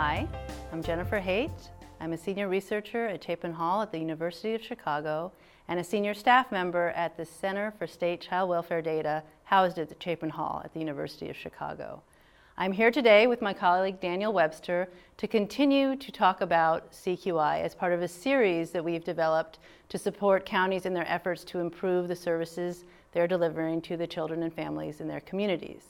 Hi, I'm Jennifer Haight. I'm a senior researcher at Chapin Hall at the University of Chicago and a senior staff member at the Center for State Child Welfare Data housed at the Chapin Hall at the University of Chicago. I'm here today with my colleague Daniel Webster to continue to talk about CQI as part of a series that we've developed to support counties in their efforts to improve the services they're delivering to the children and families in their communities.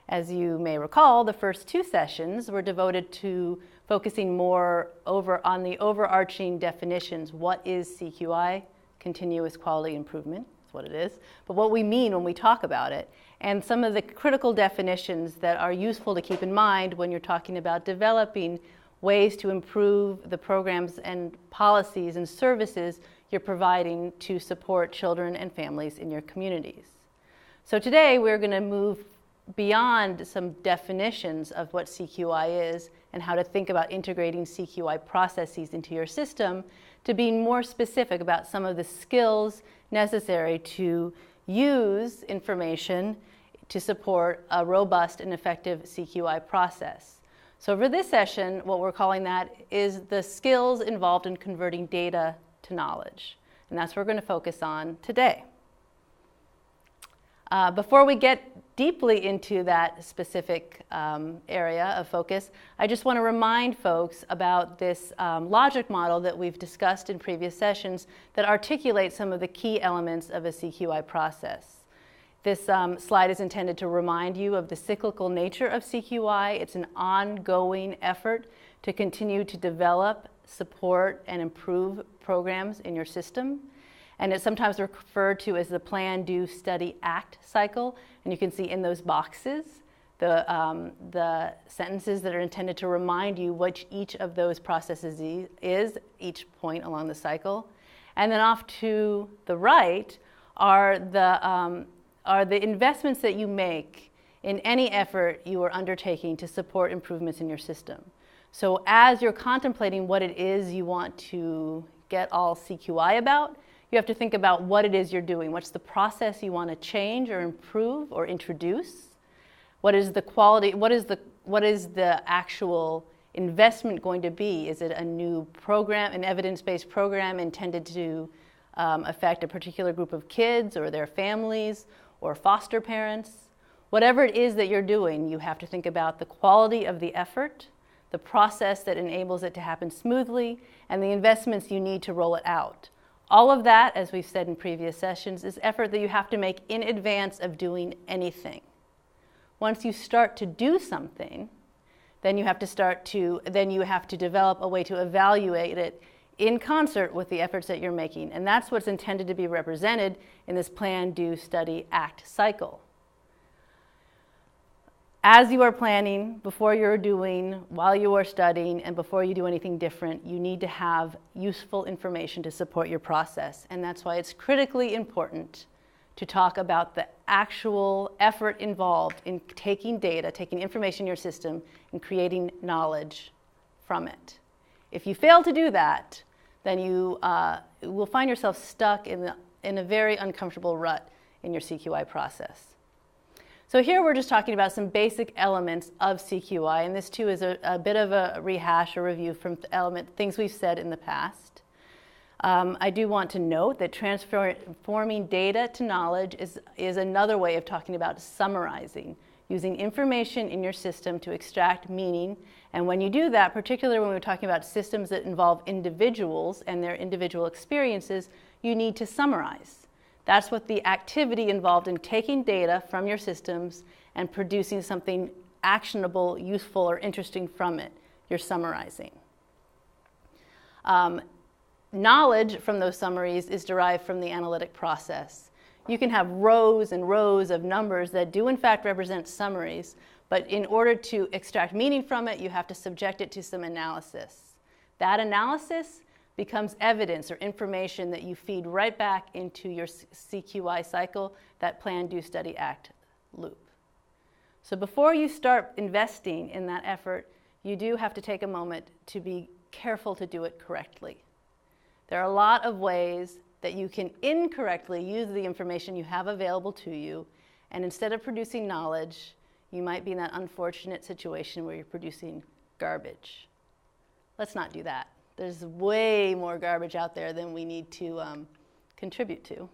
As you may recall, the first two sessions were devoted to focusing more on the overarching definitions. What is CQI? Continuous quality improvement is what it is, but what we mean when we talk about it, and some of the critical definitions that are useful to keep in mind when you're talking about developing ways to improve the programs and policies and services you're providing to support children and families in your communities. So today we're going to move beyond some definitions of what CQI is and how to think about integrating CQI processes into your system to being more specific about some of the skills necessary to use information to support a robust and effective CQI process. So for this session, what we're calling that is the skills involved in converting data to knowledge. And that's what we're going to focus on today. Before we get deeply into that specific area of focus, I just want to remind folks about this logic model that we've discussed in previous sessions that articulates some of the key elements of a CQI process. This slide is intended to remind you of the cyclical nature of CQI. It's an ongoing effort to continue to develop, support, and improve programs in your system. And it's sometimes referred to as the Plan, Do, Study, Act cycle. And you can see in those boxes the sentences that are intended to remind you what each of those processes is, each point along the cycle. And then off to the right are the investments that you make in any effort you are undertaking to support improvements in your system. So as you're contemplating what it is you want to get all CQI about, you have to think about what it is you're doing. What's the process you want to change or improve or introduce? What is the quality? What is the actual investment going to be? Is it a new program, an evidence-based program intended to affect a particular group of kids or their families or foster parents? Whatever it is that you're doing, you have to think about the quality of the effort, the process that enables it to happen smoothly, and the investments you need to roll it out. All of that, as we've said in previous sessions, is effort that you have to make in advance of doing anything. Once you start to do something, then you have to develop a way to evaluate it in concert with the efforts that you're making. And that's what's intended to be represented in this Plan, Do, Study, Act cycle. As you are planning, before you're doing, while you are studying, and before you do anything different, you need to have useful information to support your process. And that's why it's critically important to talk about the actual effort involved in taking data, taking information in your system, and creating knowledge from it. If you fail to do that, then you will find yourself stuck in a very uncomfortable rut in your CQI process. So here we're just talking about some basic elements of CQI, and this too is a bit of a rehash or review from things we've said in the past. I do want to note that transforming data to knowledge is another way of talking about summarizing, using information in your system to extract meaning. And when you do that, particularly when we're talking about systems that involve individuals and their individual experiences, you need to summarize. That's what the activity involved in taking data from your systems and producing something actionable, useful, or interesting from it. You're summarizing. Knowledge from those summaries is derived from the analytic process. You can have rows and rows of numbers that do in fact represent summaries, but in order to extract meaning from it, you have to subject it to some analysis. That analysis becomes evidence or information that you feed right back into your CQI cycle, that Plan, Do, Study, Act loop. So before you start investing in that effort, you do have to take a moment to be careful to do it correctly. There are a lot of ways that you can incorrectly use the information you have available to you, and instead of producing knowledge, you might be in that unfortunate situation where you're producing garbage. Let's not do that. There's way more garbage out there than we need to contribute to.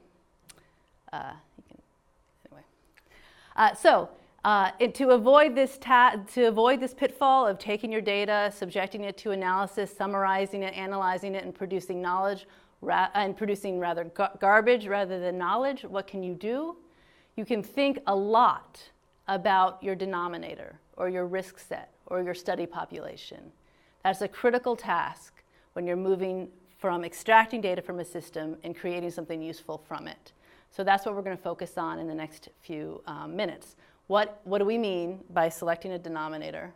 To avoid this pitfall of taking your data, subjecting it to analysis, summarizing it, analyzing it, and producing knowledge, garbage rather than knowledge, what can you do? You can think a lot about your denominator or your risk set or your study population. That's a critical task when you're moving from extracting data from a system and creating something useful from it. So that's what we're going to focus on in the next few minutes. What do we mean by selecting a denominator?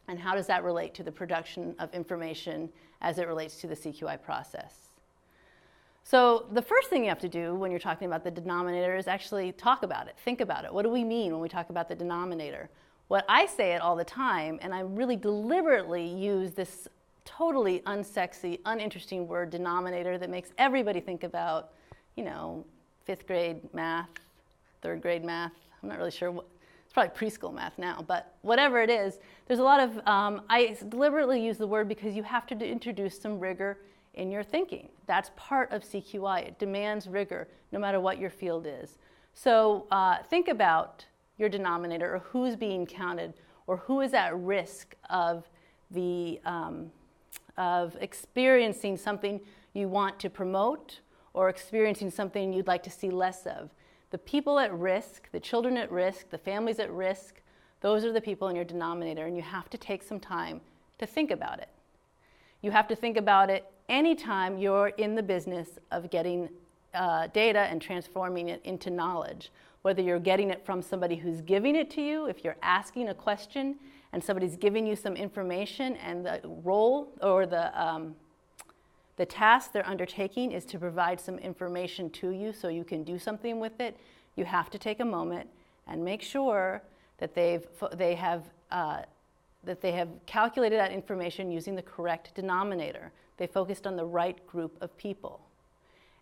And how does that relate to the production of information as it relates to the CQI process? So the first thing you have to do when you're talking about the denominator is actually talk about it, think about it. What do we mean when we talk about the denominator? What I say it all the time, and I really deliberately use this totally unsexy, uninteresting word, denominator, that makes everybody think about, 5th grade math, 3rd grade math. I'm not really sure it's probably preschool math now, but whatever it is, there's a lot of, I deliberately use the word because you have to introduce some rigor in your thinking. That's part of CQI. It demands rigor no matter what your field is. So think about your denominator, or who's being counted, or who is at risk of experiencing something you want to promote or experiencing something you'd like to see less of. The people at risk, the children at risk, the families at risk, those are the people in your denominator, and you have to take some time to think about it. You have to think about it anytime you're in the business of getting data and transforming it into knowledge, whether you're getting it from somebody who's giving it to you, if you're asking a question and somebody's giving you some information, and the role or the task they're undertaking is to provide some information to you so you can do something with it. You have to take a moment and make sure that they have calculated that information using the correct denominator. They focused on the right group of people.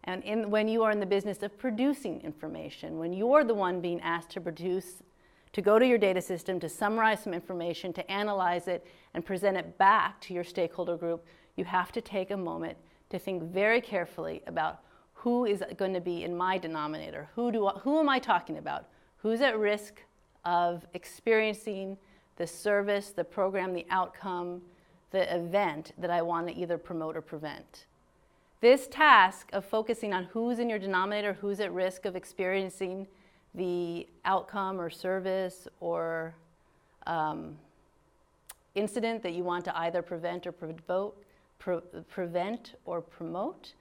And when you are in the business of producing information, when you're the one being asked to produce, to go to your data system, to summarize some information, to analyze it, and present it back to your stakeholder group, you have to take a moment to think very carefully about who is going to be in my denominator. Who am I talking about? Who's at risk of experiencing the service, the program, the outcome, the event that I want to either promote or prevent? This task of focusing on who's in your denominator, who's at risk of experiencing the outcome or service or incident that you want to either prevent or promote,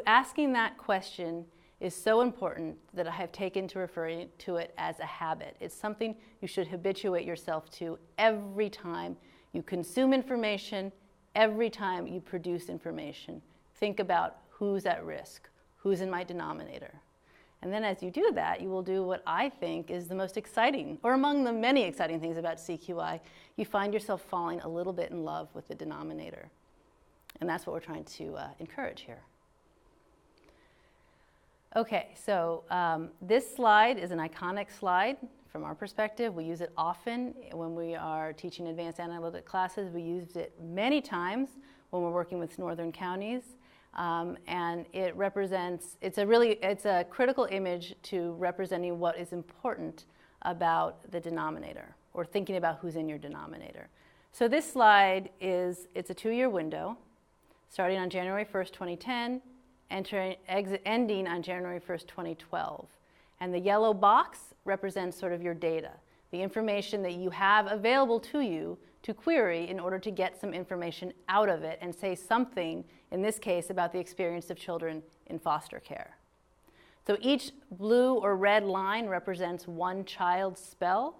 asking that question is so important that I have taken to referring to it as a habit. It's something you should habituate yourself to every time you consume information, every time you produce information. Think about who's at risk, who's in my denominator. And then as you do that, you will do what I think is the most exciting, or among the many exciting things about CQI, you find yourself falling a little bit in love with the denominator. And that's what we're trying to encourage here. Okay, so this slide is an iconic slide from our perspective. We use it often when we are teaching advanced analytic classes. We used it many times when we're working with northern counties. And it represents, it's a critical image to representing what is important about the denominator, or thinking about who's in your denominator. So this slide it's a 2-year window, starting on January 1st, 2010, ending on January 1st, 2012. And the yellow box represents sort of your data, the information that you have available to you to query in order to get some information out of it and say something, in this case, about the experience of children in foster care. So each blue or red line represents one child's spell.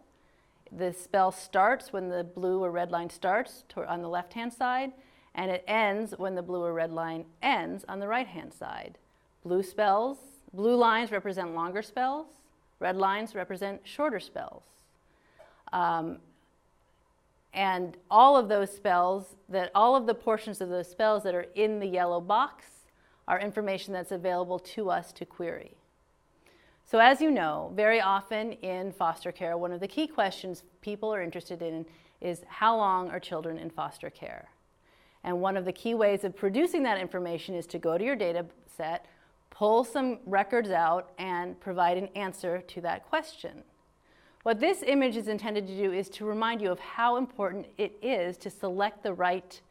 The spell starts when the blue or red line starts on the left-hand side, and it ends when the blue or red line ends on the right-hand side. Blue lines represent longer spells. Red lines represent shorter spells. And all of those spells, all of the portions of those spells that are in the yellow box are information that's available to us to query. So as you know, very often in foster care, one of the key questions people are interested in is how long are children in foster care? And one of the key ways of producing that information is to go to your data set, pull some records out, and provide an answer to that question. What this image is intended to do is to remind you of how important it is to select the right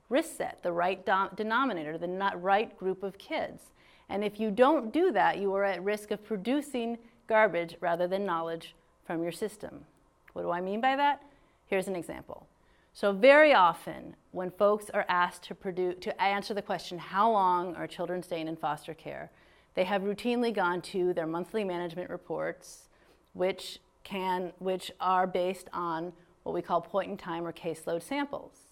risk set, the right denominator, the right group of kids. And if you don't do that, you are at risk of producing garbage rather than knowledge from your system. What do I mean by that? Here's an example. So very often, when folks are asked to answer the question, how long are children staying in foster care, they have routinely gone to their monthly management reports, which are based on what we call point-in-time or caseload samples.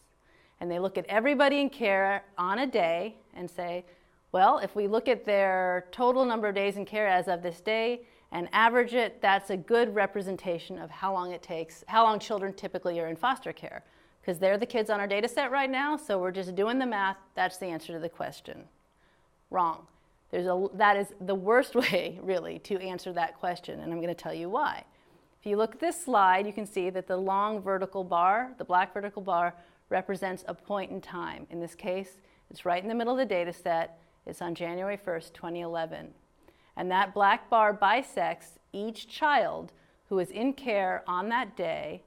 And they look at everybody in care on a day and say, well, if we look at their total number of days in care as of this day and average it, that's a good representation of how long children typically are in foster care. Because they're the kids on our data set right now, so we're just doing the math. That's the answer to the question. Wrong. That is the worst way, really, to answer that question, and I'm going to tell you why. If you look at this slide, you can see that the long vertical bar, the black vertical bar, represents a point in time. In this case, it's right in the middle of the data set. It's on January 1st, 2011. And that black bar bisects each child who is in care on that day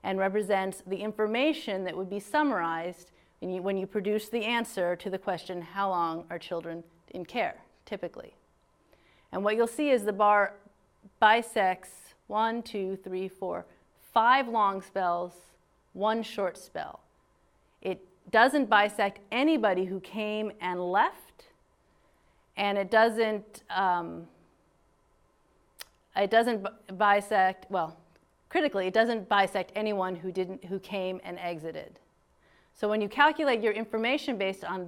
and represents the information that would be summarized when you produce the answer to the question, how long are children in care, typically? And what you'll see is the bar bisects 1, 2, 3, 4, 5 long spells, 1 short spell. It doesn't bisect anybody who came and left, and it doesn't bisect, well, critically, it doesn't bisect anyone who came and exited. So when you calculate your information based on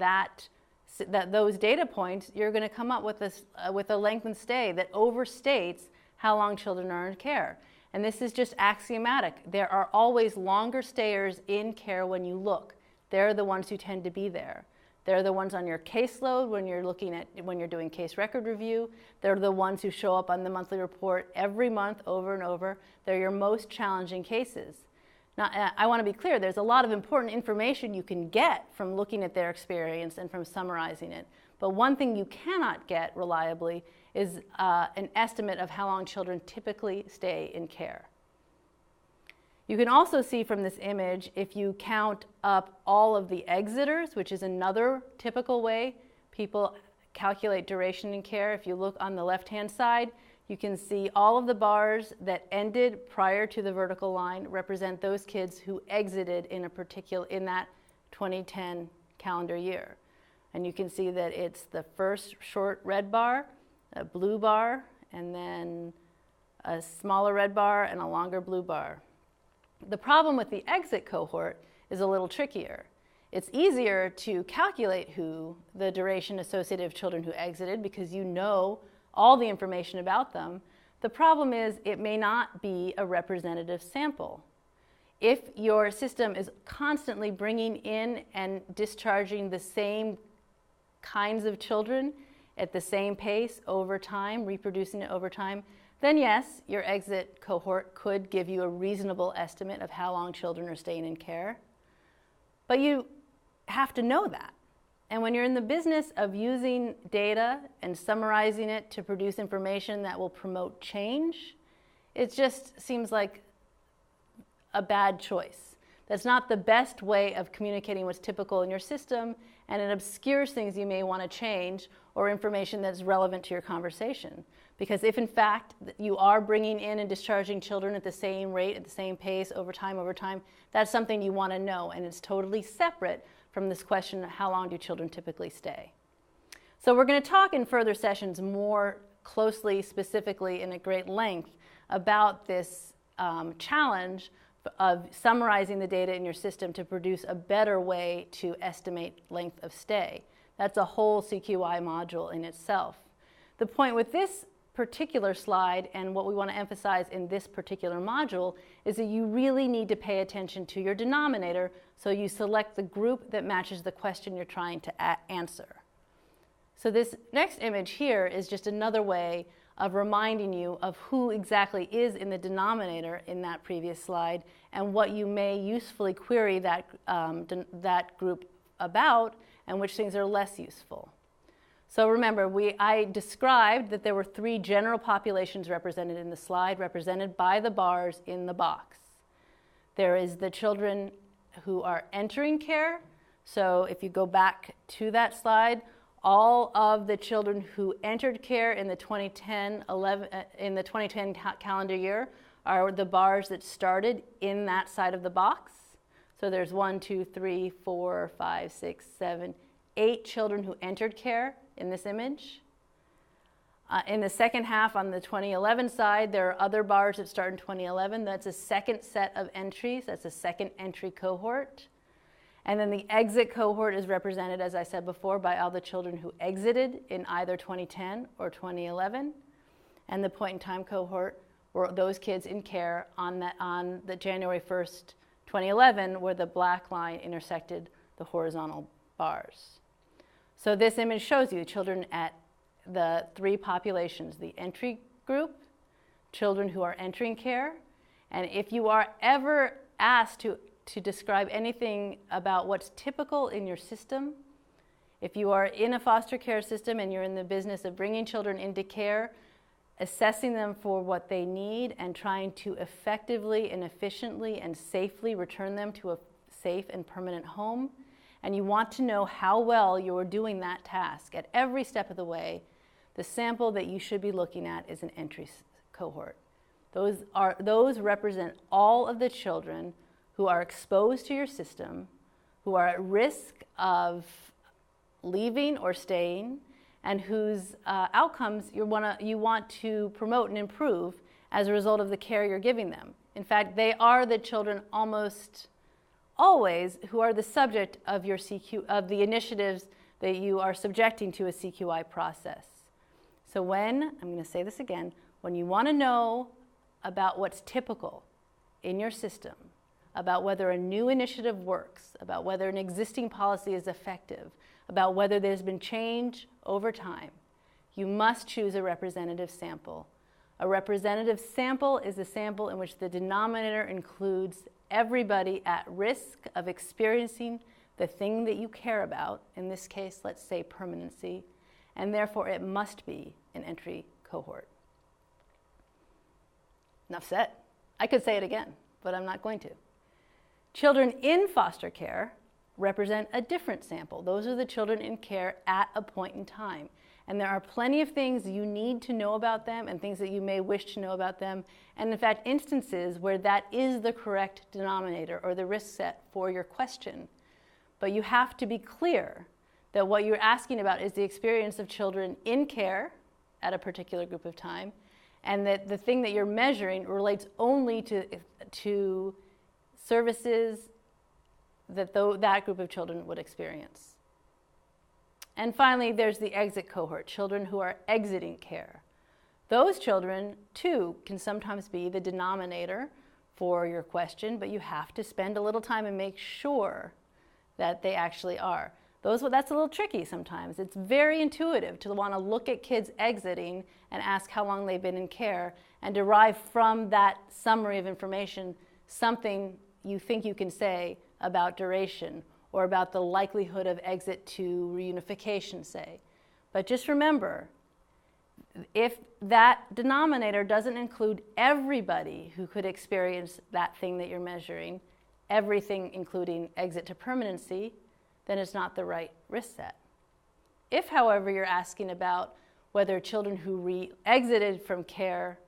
those data points, you're going to come up with a lengthened stay that overstates how long children are in care. And this is just axiomatic. There are always longer stayers in care when you look. They're the ones who tend to be there. They're the ones on your caseload when you're doing case record review. They're the ones who show up on the monthly report every month over and over. They're your most challenging cases. Now, I want to be clear, there's a lot of important information you can get from looking at their experience and from summarizing it. But one thing you cannot get reliably is an estimate of how long children typically stay in care. You can also see from this image, if you count up all of the exiters, which is another typical way people calculate duration in care. If you look on the left-hand side, you can see all of the bars that ended prior to the vertical line represent those kids who exited in that 2010 calendar year. And you can see that it's the first short red bar, a blue bar, and then a smaller red bar and a longer blue bar. The problem with the exit cohort is a little trickier. It's easier to calculate the duration associated with children who exited because you know all the information about them. The problem is it may not be a representative sample. If your system is constantly bringing in and discharging the same kinds of children at the same pace over time, reproducing it over time, then yes, your exit cohort could give you a reasonable estimate of how long children are staying in care. But you have to know that. And when you're in the business of using data and summarizing it to produce information that will promote change, it just seems like a bad choice. That's not the best way of communicating what's typical in your system, and it obscures things you may want to change or information that's relevant to your conversation. Because if in fact you are bringing in and discharging children at the same rate, at the same pace over time, that's something you want to know, and it's totally separate from this question of how long do children typically stay. So we're going to talk in further sessions more closely, specifically, and at great length about this challenge of summarizing the data in your system to produce a better way to estimate length of stay. That's a whole CQI module in itself. The point with this particular slide and what we want to emphasize in this particular module is that you really need to pay attention to your denominator so you select the group that matches the question you're trying to answer. So this next image here is just another way of reminding you of who exactly is in the denominator in that previous slide and what you may usefully query that group about, and which things are less useful. So remember, I described that there were 3 general populations represented in the slide, represented by the bars in the box. There is the children who are entering care. So if you go back to that slide, all of the children who entered care in the 2010 calendar year are the bars that started in that side of the box. So there's 1, 2, 3, 4, 5, 6, 7, 8 children who entered care in this image. In the second half on the 2011 side, there are other bars that start in 2011. That's a second set of entries. That's a second entry cohort. And then the exit cohort is represented, as I said before, by all the children who exited in either 2010 or 2011. And the point in time cohort were those kids in care on the January 1st, 2011, where the black line intersected the horizontal bars. So this image shows you children at the 3 populations: the entry group, children who are entering care, and if you are ever asked to describe anything about what's typical in your system, if you are in a foster care system and you're in the business of bringing children into care, assessing them for what they need and trying to effectively and efficiently and safely return them to a safe and permanent home, and you want to know how well you're doing that task at every step of the way, the sample that you should be looking at is an entry cohort. Those represent all of the children who are exposed to your system, who are at risk of leaving or staying, and whose outcomes you want to promote and improve as a result of the care you're giving them. In fact, they are the children almost always who are the subject of of the initiatives that you are subjecting to a CQI process. So I'm going to say this again, when you want to know about what's typical in your system, about whether a new initiative works, about whether an existing policy is effective, about whether there's been change over time, you must choose a representative sample. A representative sample is a sample in which the denominator includes everybody at risk of experiencing the thing that you care about, in this case, let's say permanency, and therefore it must be an entry cohort. Enough said. I could say it again, but I'm not going to. Children in foster care represent a different sample. Those are the children in care at a point in time. And there are plenty of things you need to know about them and things that you may wish to know about them. And in fact, instances where that is the correct denominator or the risk set for your question. But you have to be clear that what you're asking about is the experience of children in care at a particular group of time, and that the thing that you're measuring relates only to services that that group of children would experience. And finally, there's the exit cohort, children who are exiting care. Those children, too, can sometimes be the denominator for your question, but you have to spend a little time and make sure that they actually are. That's a little tricky sometimes. It's very intuitive to want to look at kids exiting and ask how long they've been in care and derive from that summary of information something you think you can say about duration or about the likelihood of exit to reunification, say. But just remember, if that denominator doesn't include everybody who could experience that thing that you're measuring, everything including exit to permanency, then it's not the right risk set. If, however, you're asking about whether children who exited from care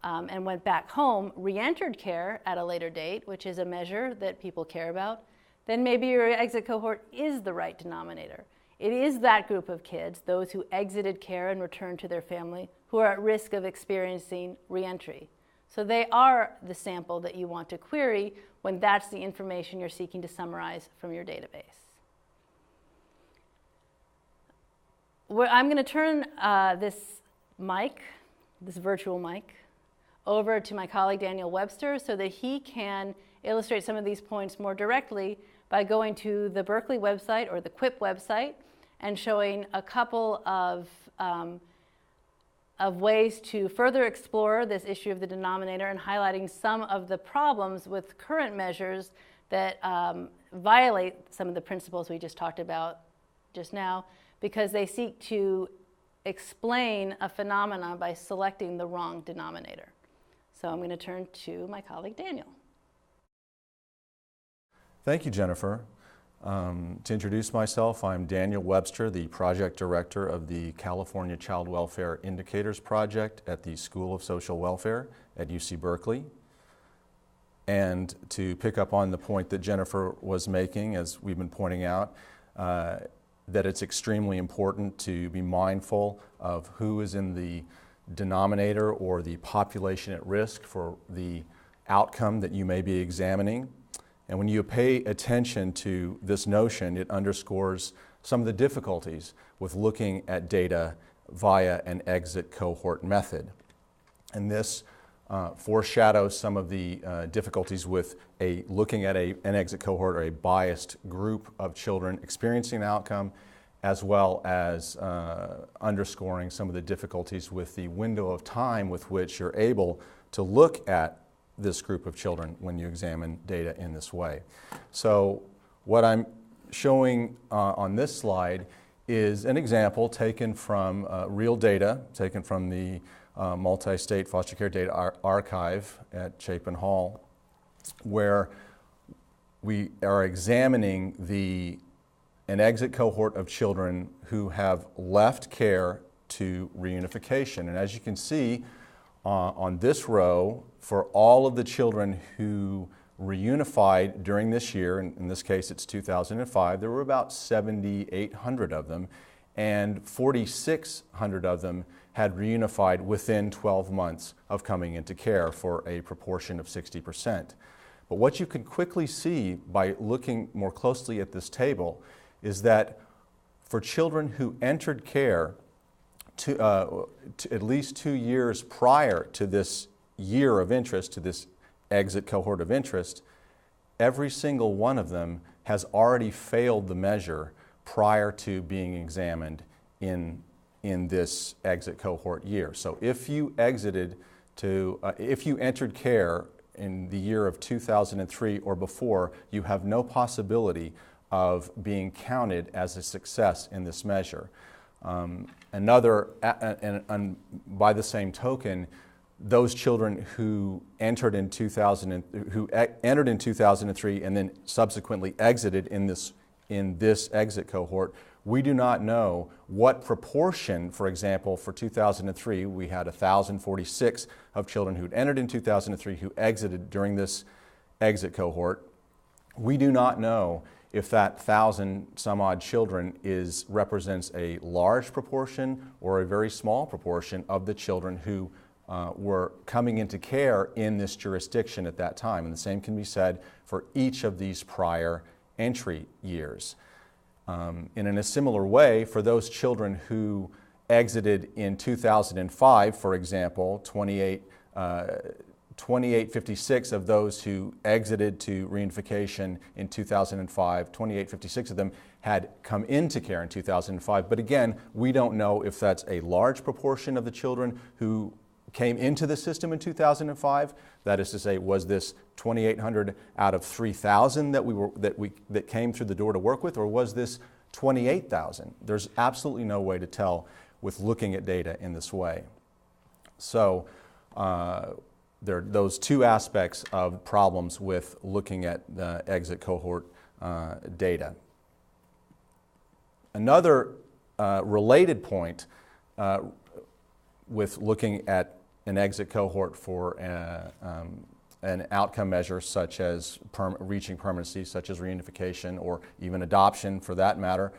and went back home re-entered care at a later date, which is a measure that people care about, then maybe your exit cohort is the right denominator. It is that group of kids, those who exited care and returned to their family, who are at risk of experiencing re-entry. So they are the sample that you want to query when that's the information you're seeking to summarize from your database. I'm going to turn this virtual mic, over to my colleague Daniel Webster so that he can illustrate some of these points more directly by going to the Berkeley website or the QIP website and showing a couple of of ways to further explore this issue of the denominator and highlighting some of the problems with current measures that violate some of the principles we just talked about just now, because they seek to explain a phenomena by selecting the wrong denominator. So I'm going to turn to my colleague Daniel. Thank you, Jennifer. To introduce myself, I'm Daniel Webster, the Project Director of the California Child Welfare Indicators Project at the School of Social Welfare at UC Berkeley. And to pick up on the point that Jennifer was making, as we've been pointing out, that it's extremely important to be mindful of who is in the denominator or the population at risk for the outcome that you may be examining. And when you pay attention to this notion, it underscores some of the difficulties with looking at data via an exit cohort method. And this foreshadows some of the difficulties with looking at an exit cohort or a biased group of children experiencing an outcome, as well as underscoring some of the difficulties with the window of time with which you're able to look at this group of children when you examine data in this way. So what I'm showing on this slide is an example taken from real data, taken from the Multi-State Foster Care Data Archive at Chapin Hall, where we are examining an exit cohort of children who have left care to reunification. And as you can see on this row, for all of the children who reunified during this year, in this case it's 2005, there were about 7,800 of them, and 4,600 of them had reunified within 12 months of coming into care for a proportion of 60%. But what you can quickly see by looking more closely at this table is that for children who entered care to at least 2 years prior to this year of interest, to this exit cohort of interest, every single one of them has already failed the measure prior to being examined in this exit cohort year. So if you if you entered care in the year of 2003 or before, you have no possibility of being counted as a success in this measure. And by the same token, those children who entered in 2003 and then subsequently exited in this exit cohort, we do not know what proportion. For example, for 2003, we had 1,046 of children who'd entered in 2003 who exited during this exit cohort. We do not know if that 1,000 some odd children represents a large proportion or a very small proportion of the children who were coming into care in this jurisdiction at that time. And the same can be said for each of these prior entry years. And in a similar way, for those children who exited in 2005, for example, 2856 of those who exited to reunification in 2005, 2856 of them had come into care in 2005. But again, we don't know if that's a large proportion of the children who came into the system in 2005. That is to say, was this 2,800 out of 3,000 that came through the door to work with, or was this 28,000? There's absolutely no way to tell with looking at data in this way. So there are those two aspects of problems with looking at the exit cohort data. Another related point with looking at an exit cohort for an outcome measure such as reaching permanency, such as reunification or even adoption for that matter,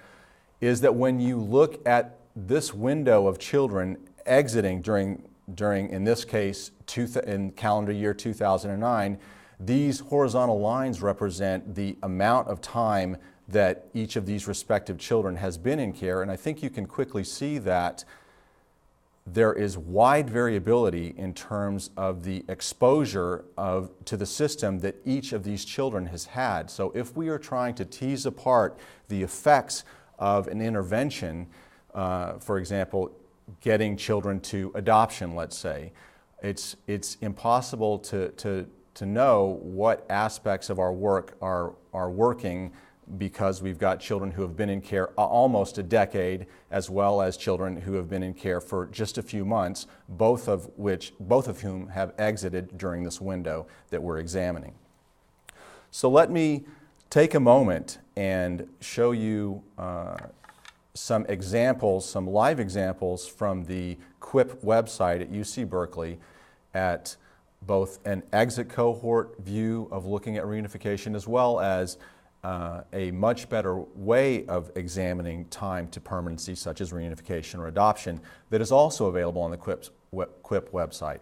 is that when you look at this window of children exiting during in this case, in calendar year 2009, these horizontal lines represent the amount of time that each of these respective children has been in care. And I think you can quickly see that there is wide variability in terms of the exposure to the system that each of these children has had. So if we are trying to tease apart the effects of an intervention, for example, getting children to adoption, let's say. It's impossible to know what aspects of our work are working, because we've got children who have been in care almost a decade, as well as children who have been in care for just a few months, both of whom have exited during this window that we're examining. So let me take a moment and show you some examples, some live examples from the QUIP website at UC Berkeley, at both an exit cohort view of looking at reunification, as well as a much better way of examining time to permanency, such as reunification or adoption, that is also available on the QUIP website.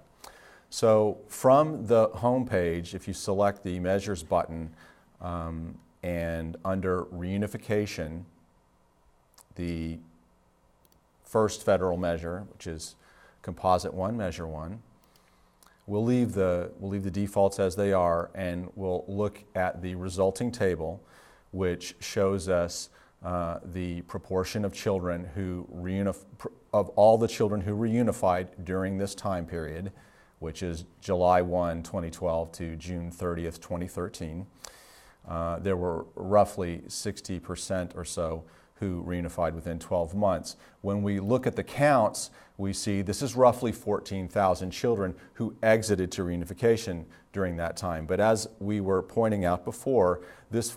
So from the home page, if you select the Measures button, and under reunification, the first federal measure, which is Composite 1, Measure 1, we'll leave the defaults as they are, and we'll look at the resulting table, which shows us the proportion of children of all the children who reunified during this time period, which is July 1, 2012 to June 30th, 2013. There were roughly 60% or so who reunified within 12 months. When we look at the counts, we see this is roughly 14,000 children who exited to reunification during that time. But as we were pointing out before,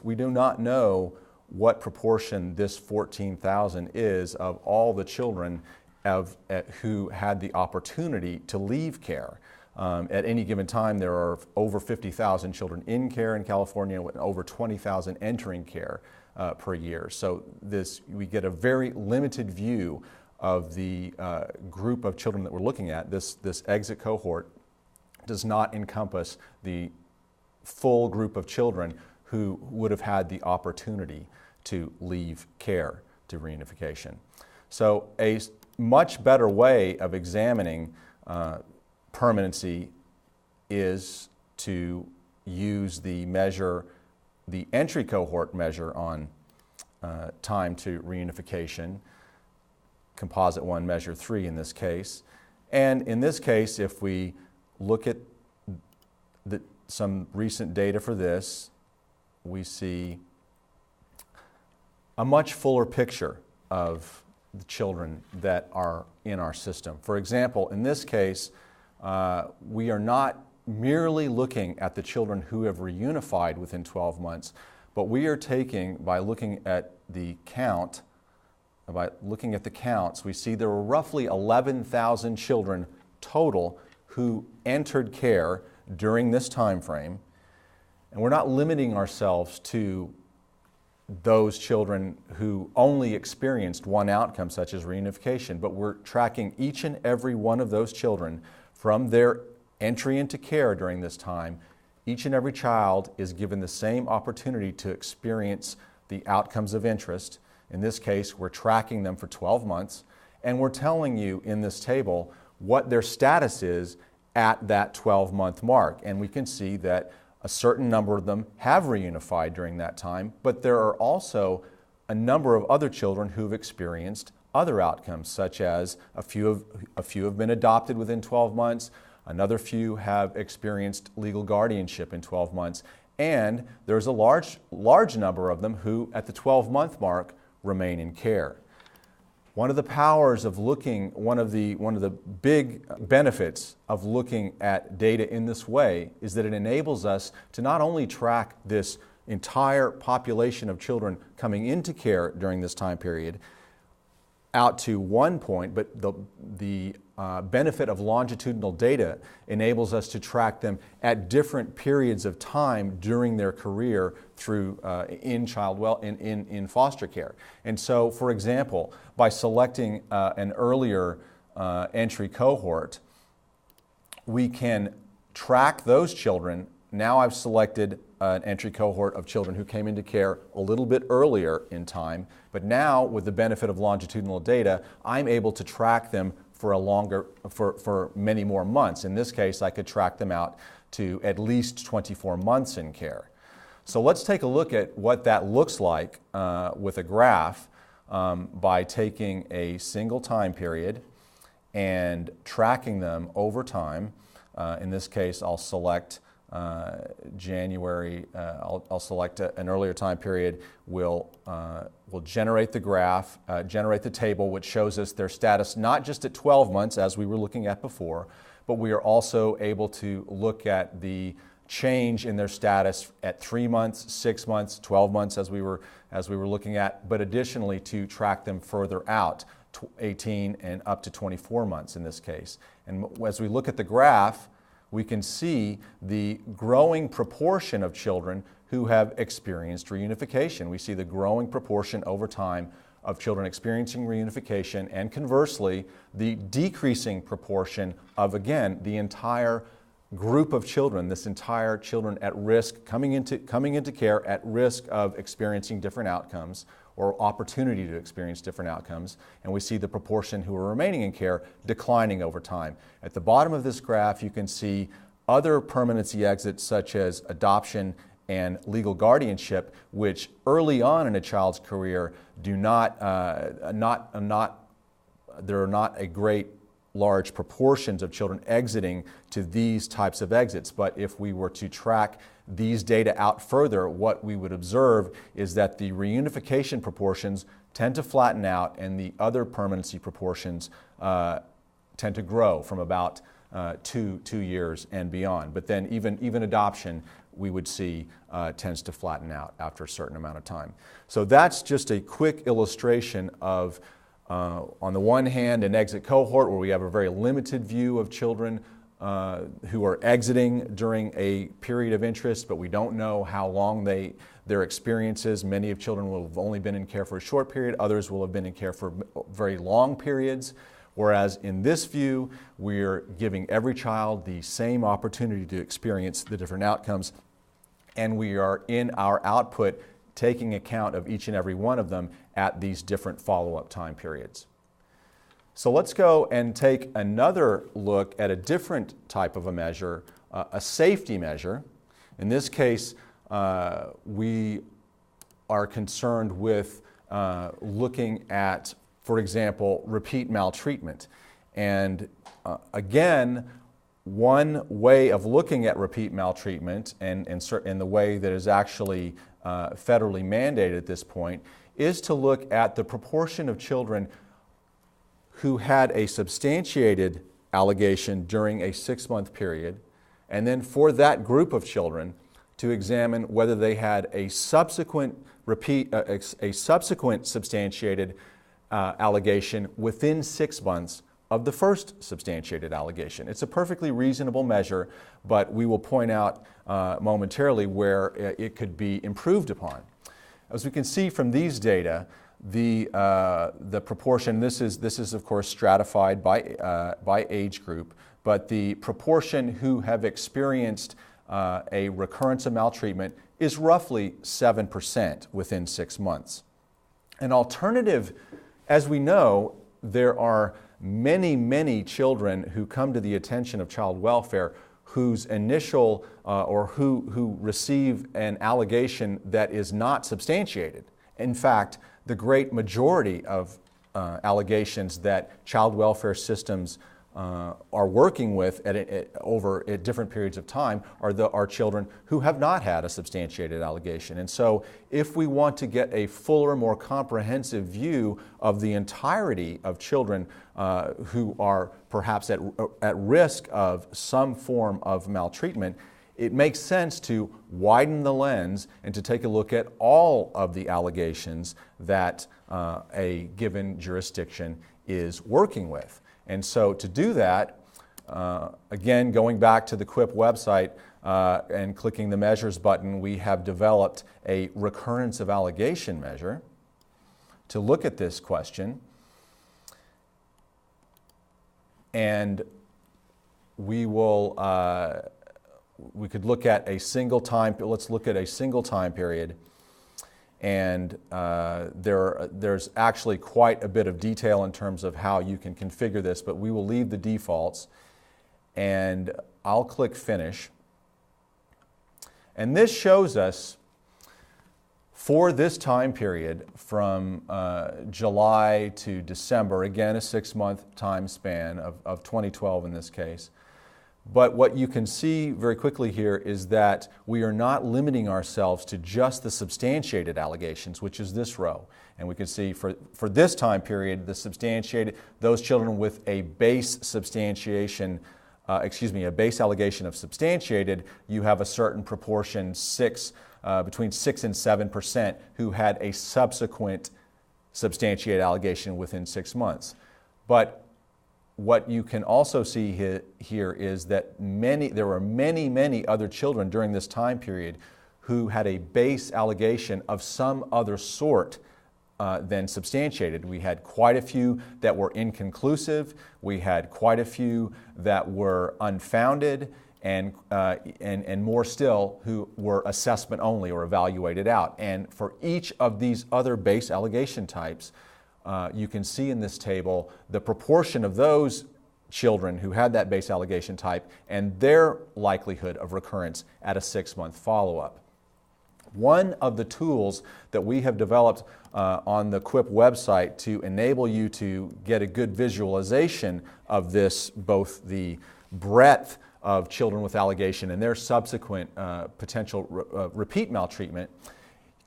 we do not know what proportion this 14,000 is of all the children who had the opportunity to leave care. At any given time, there are over 50,000 children in care in California, and over 20,000 entering care per year. So we get a very limited view of the group of children that we're looking at. This exit cohort does not encompass the full group of children who would have had the opportunity to leave care to reunification. So a much better way of examining permanency is to use the entry cohort measure on time to reunification, Composite 1, Measure 3 in this case. And in this case, if we look at some recent data for this, we see a much fuller picture of the children that are in our system. For example, in this case, we are not merely looking at the children who have reunified within 12 months, but we are by looking at the counts, we see there were roughly 11,000 children total who entered care during this time frame. And we're not limiting ourselves to those children who only experienced one outcome, such as reunification, but we're tracking each and every one of those children from their entry into care during this time. Each and every child is given the same opportunity to experience the outcomes of interest. In this case, we're tracking them for 12 months, and we're telling you in this table what their status is at that 12-month mark. And we can see that a certain number of them have reunified during that time, but there are also a number of other children who've experienced other outcomes, such as a few have been adopted within 12 months, another few have experienced legal guardianship in 12 months, and there's a large number of them who, at the 12-month mark, remain in care. One of the powers of one of the big benefits of looking at data in this way is that it enables us to not only track this entire population of children coming into care during this time period out to one point, but the benefit of longitudinal data enables us to track them at different periods of time during their career through in foster care. And so, for example, by selecting an earlier entry cohort, we can track those children. Now I've selected an entry cohort of children who came into care a little bit earlier in time, but now with the benefit of longitudinal data, I'm able to track them for many more months. In this case, I could track them out to at least 24 months in care. So let's take a look at what that looks like with a graph by taking a single time period and tracking them over time. In this case, I'll select January, I'll select an earlier time period. We'll generate the graph, generate the table, which shows us their status not just at 12 months, as we were looking at before, but we are also able to look at the change in their status at 3 months, 6 months, 12 months, as we were looking at, but additionally to track them further out, 18 and up to 24 months in this case. And as we look at the graph, we can see the growing proportion of children who have experienced reunification. We see the growing proportion over time of children experiencing reunification, and conversely, the decreasing proportion of, again, the entire group of children, this entire children at risk, coming into care at risk of experiencing different outcomes or opportunity to experience different outcomes, and we see the proportion who are remaining in care declining over time. At the bottom of this graph, you can see other permanency exits such as adoption and legal guardianship, which early on in a child's career there are not a great large proportions of children exiting to these types of exits. But if we were to track these data out further, what we would observe is that the reunification proportions tend to flatten out and the other permanency proportions tend to grow from about 2 years and beyond. But then even adoption, we would see tends to flatten out after a certain amount of time. So that's just a quick illustration of on the one hand, an exit cohort where we have a very limited view of children who are exiting during a period of interest, but we don't know how long their experiences. Many of children will have only been in care for a short period, others will have been in care for very long periods. Whereas in this view, we're giving every child the same opportunity to experience the different outcomes, and we are in our output taking account of each and every one of them at these different follow-up time periods. So let's go and take another look at a different type of a measure, a safety measure. In this case, we are concerned with looking at, for example, repeat maltreatment. And again, one way of looking at repeat maltreatment, and the way that is actually federally mandated at this point, is to look at the proportion of children who had a substantiated allegation during a 6-month period, and then for that group of children to examine whether they had a subsequent substantiated allegation within 6 months of the first substantiated allegation. It's a perfectly reasonable measure, but we will point out momentarily where it could be improved upon. As we can see from these data, the proportion, this is of course stratified by age group, but the proportion who have experienced a recurrence of maltreatment is roughly 7% within 6 months. An alternative, as we know, there are many children who come to the attention of child welfare whose initial or who receive an allegation that is not substantiated. In fact, the great majority of allegations that child welfare systems are working with over different periods of time are children who have not had a substantiated allegation. And so if we want to get a fuller, more comprehensive view of the entirety of children who are perhaps at risk of some form of maltreatment, it makes sense to widen the lens and to take a look at all of the allegations that a given jurisdiction is working with. And so to do that, again, going back to the QIP website and clicking the Measures button, we have developed a recurrence of allegation measure to look at this question. And we could look at a single time, let's look at a single time period. And there's actually quite a bit of detail in terms of how you can configure this, but we will leave the defaults. And I'll click Finish. And this shows us For this time period from July to December, again a 6-month time span of 2012 in this case. But what you can see very quickly here is that we are not limiting ourselves to just the substantiated allegations, which is this row. And we can see for this time period, the substantiated, those children with a base substantiation, a base allegation of substantiated, you have a certain proportion, between 6 and 7%, who had a subsequent substantiated allegation within 6 months. But what you can also see here is that there were many other children during this time period who had a base allegation of some other sort than substantiated. We had quite a few that were inconclusive. We had quite a few that were unfounded, and more still who were assessment only or evaluated out. And for each of these other base allegation types, you can see in this table the proportion of those children who had that base allegation type and their likelihood of recurrence at a 6-month follow-up. One of the tools that we have developed on the QUIP website to enable you to get a good visualization of this, both the breadth of children with allegation and their subsequent potential repeat maltreatment,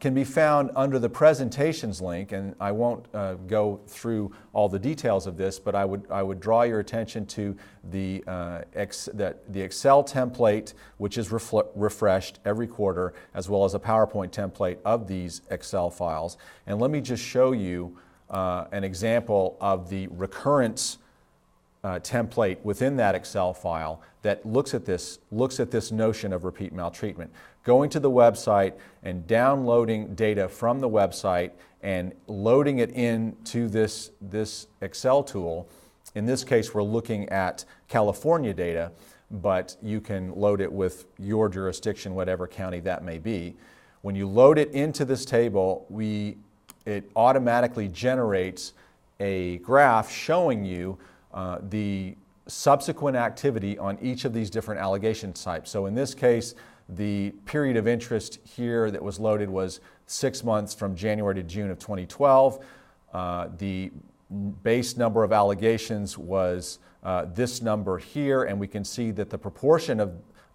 can be found under the presentations link, and I won't go through all the details of this, but I would draw your attention to the Excel template, which is refreshed every quarter, as well as a PowerPoint template of these Excel files. And let me just show you an example of the recurrence template within that Excel file that looks at this notion of repeat maltreatment. Going to the website and downloading data from the website and loading it into this Excel tool. In this case, we're looking at California data, but you can load it with your jurisdiction, whatever county that may be. When you load it into this table, it automatically generates a graph showing you the subsequent activity on each of these different allegation types. So in this case, the period of interest here that was loaded was 6 months from January to June of 2012. The base number of allegations was this number here, and we can see that the proportion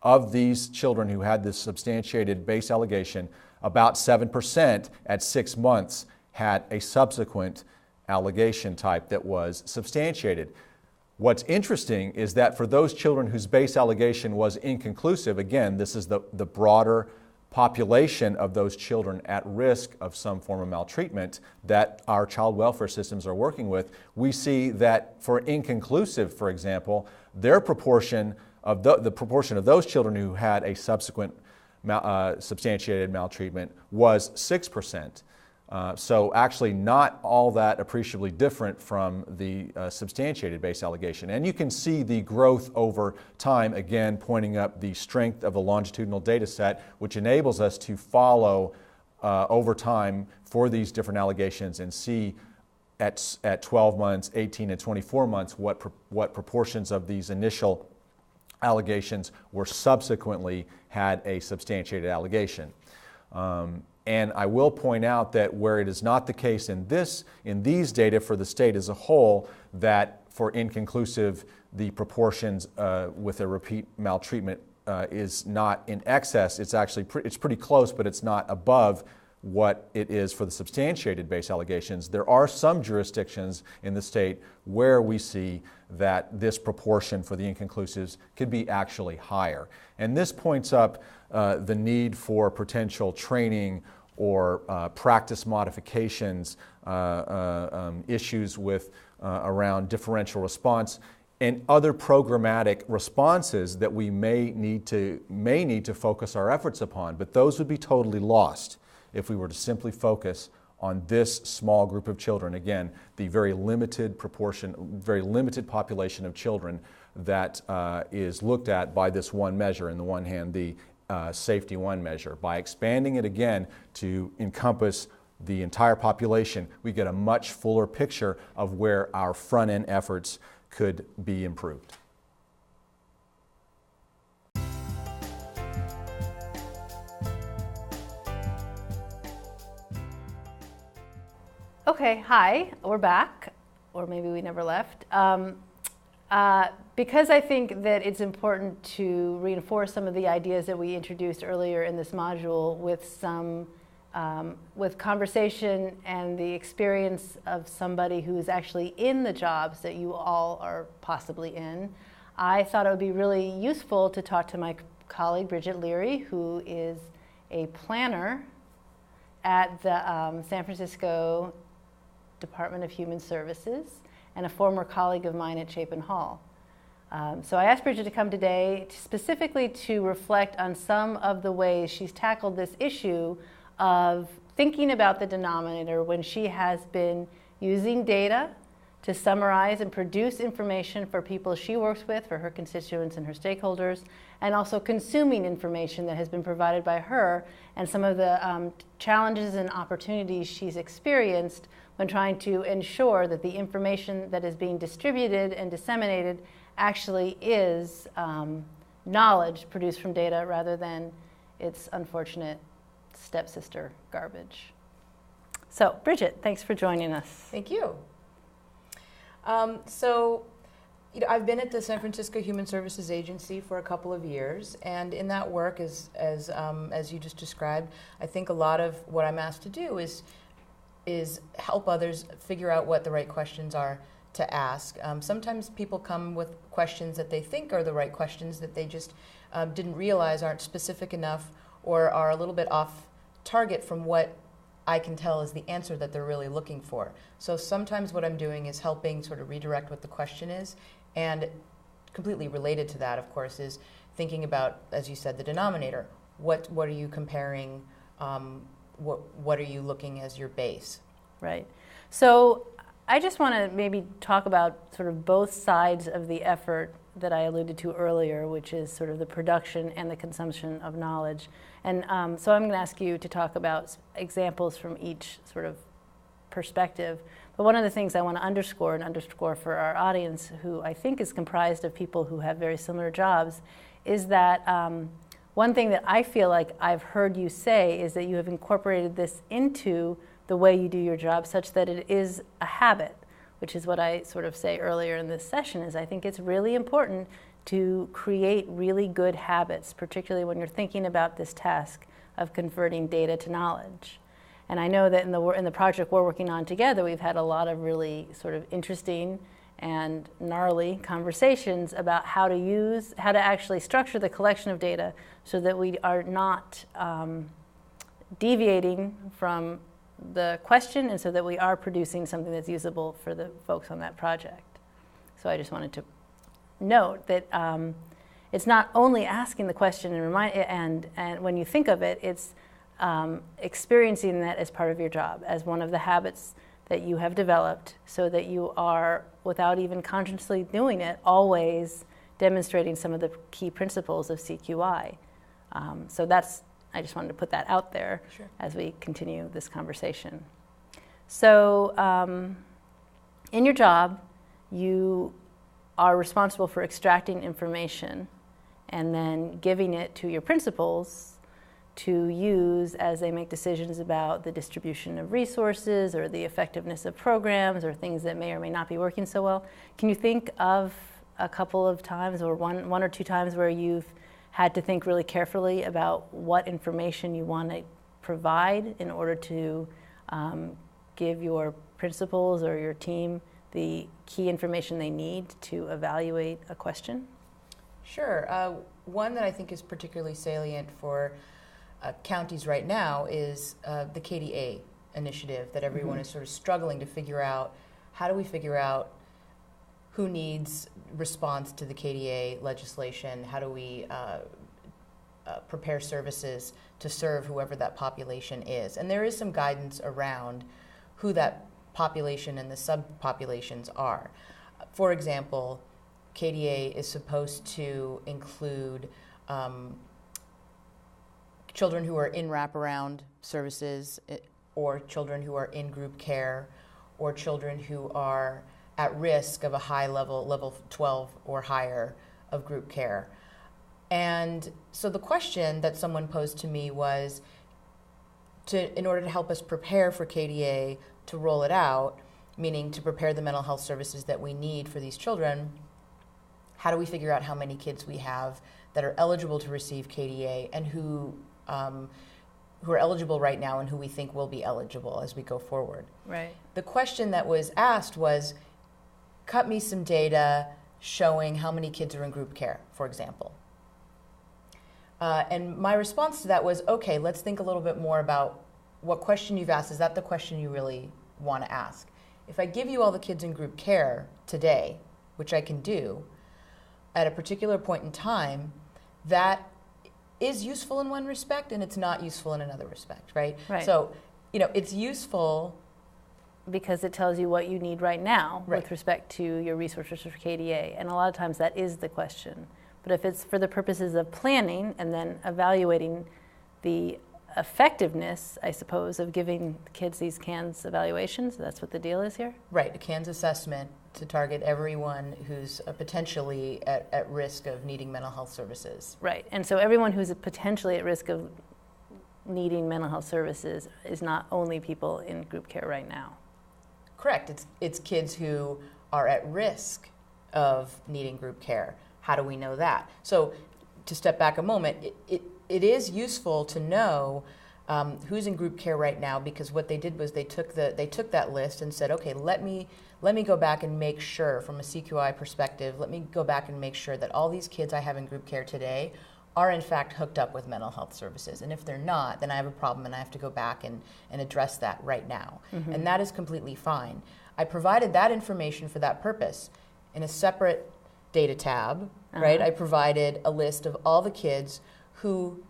of these children who had this substantiated base allegation, about 7% at 6 months had a subsequent allegation type that was substantiated. What's interesting is that for those children whose base allegation was inconclusive, again, this is the broader population of those children at risk of some form of maltreatment that our child welfare systems are working with, we see that for inconclusive, for example, their proportion of the proportion of those children who had a subsequent substantiated maltreatment was 6%. So actually not all that appreciably different from the substantiated base allegation. And you can see the growth over time, again pointing up the strength of the longitudinal data set, which enables us to follow over time for these different allegations and see at 12 months, 18 and 24 months what proportions of these initial allegations were subsequently had a substantiated allegation. And I will point out that where it is not the case in these data for the state as a whole, that for inconclusive, the proportions with a repeat maltreatment is not in excess. It's actually it's pretty close, but it's not above what it is for the substantiated base allegations. There are some jurisdictions in the state where we see that this proportion for the inconclusives could be actually higher. And this points up the need for potential training or practice modifications, issues with around differential response, and other programmatic responses that we may need to focus our efforts upon. But those would be totally lost if we were to simply focus on this small group of children. Again, the very limited population of children that is looked at by this one measure. On the one hand, the Safety 1 measure. By expanding it again to encompass the entire population, we get a much fuller picture of where our front-end efforts could be improved. Okay, hi, we're back, or maybe we never left. Because I think that it's important to reinforce some of the ideas that we introduced earlier in this module with conversation and the experience of somebody who is actually in the jobs that you all are possibly in, I thought it would be really useful to talk to my colleague Bridget Leary, who is a planner at the San Francisco Department of Human Services and a former colleague of mine at Chapin Hall. So I asked Bridget to come today specifically to reflect on some of the ways she's tackled this issue of thinking about the denominator when she has been using data to summarize and produce information for people she works with, for her constituents and her stakeholders, and also consuming information that has been provided by her, and some of the challenges and opportunities she's experienced when trying to ensure that the information that is being distributed and disseminated actually is knowledge produced from data rather than its unfortunate stepsister garbage. So, Bridget, thanks for joining us. Thank you. I've been at the San Francisco Human Services Agency for a couple of years, and in that work, as you just described, I think a lot of what I'm asked to do is help others figure out what the right questions are to ask. Sometimes people come with questions that they think are the right questions that they just didn't realize aren't specific enough or are a little bit off target from what I can tell is the answer that they're really looking for. So sometimes what I'm doing is helping sort of redirect what the question is, and completely related to that, of course, is thinking about, as you said, the denominator. What are you comparing? What are you looking as your base? Right. So I just want to maybe talk about sort of both sides of the effort that I alluded to earlier, which is sort of the production and the consumption of knowledge. And so I'm going to ask you to talk about examples from each sort of perspective. But one of the things I want to underscore for our audience, who I think is comprised of people who have very similar jobs, is that one thing that I feel like I've heard you say is that you have incorporated this into the way you do your job such that it is a habit, which is what I sort of say earlier in this session, is I think it's really important to create really good habits, particularly when you're thinking about this task of converting data to knowledge. And I know that in the project we're working on together, we've had a lot of really sort of interesting and gnarly conversations about how to actually structure the collection of data so that we are not deviating from the question, and so that we are producing something that's usable for the folks on that project. So I just wanted to note that it's not only asking the question and when you think of it, it's experiencing that as part of your job, as one of the habits that you have developed, so that you are, without even consciously doing it, always demonstrating some of the key principles of CQI. So I just wanted to put that out there. Sure. As we continue this conversation. So in your job, you are responsible for extracting information and then giving it to your principals to use as they make decisions about the distribution of resources or the effectiveness of programs or things that may or may not be working so well. Can you think of a couple of times, or one or two times, where you've had to think really carefully about what information you want to provide in order to give your principals or your team the key information they need to evaluate a question? Sure. One that I think is particularly salient for counties right now is the KDA initiative that everyone is sort of struggling to figure out. How do we figure out who needs response to the KDA legislation? How do we prepare services to serve whoever that population is? And there is some guidance around who that population and the subpopulations are. For example, KDA is supposed to include children who are in wraparound services, or children who are in group care, or children who are at risk of a high level 12 or higher of group care. And so the question that someone posed to me was, in order to help us prepare for KDA, to roll it out, meaning to prepare the mental health services that we need for these children, how do we figure out how many kids we have that are eligible to receive KDA and who are eligible right now and who we think will be eligible as we go forward. Right. The question that was asked was, cut me some data showing how many kids are in group care, for example. And my response to that was, okay, let's think a little bit more about what question you've asked. Is that the question you really want to ask? If I give you all the kids in group care today, which I can do, at a particular point in time, that is useful in one respect and it's not useful in another respect, right? Right. So, it's useful because it tells you what you need right now Right. with respect to your resources for KDA. And a lot of times that is the question. But if it's for the purposes of planning and then evaluating the effectiveness, I suppose, of giving kids these CANS evaluations, that's what the deal is here? Right, a CANS assessment to target everyone who's potentially at risk of needing mental health services. Right. And so everyone who's potentially at risk of needing mental health services is not only people in group care right now. Correct. It's kids who are at risk of needing group care. How do we know that? So to step back a moment, it is useful to know who's in group care right now, because what they did was they took that list and said, okay, let me go back and make sure from a CQI perspective, let me go back and make sure that all these kids I have in group care today are in fact hooked up with mental health services. And if they're not, then I have a problem and I have to go back and address that right now. Mm-hmm. And that is completely fine. I provided that information for that purpose. In a separate data tab, right, I provided a list of all the kids who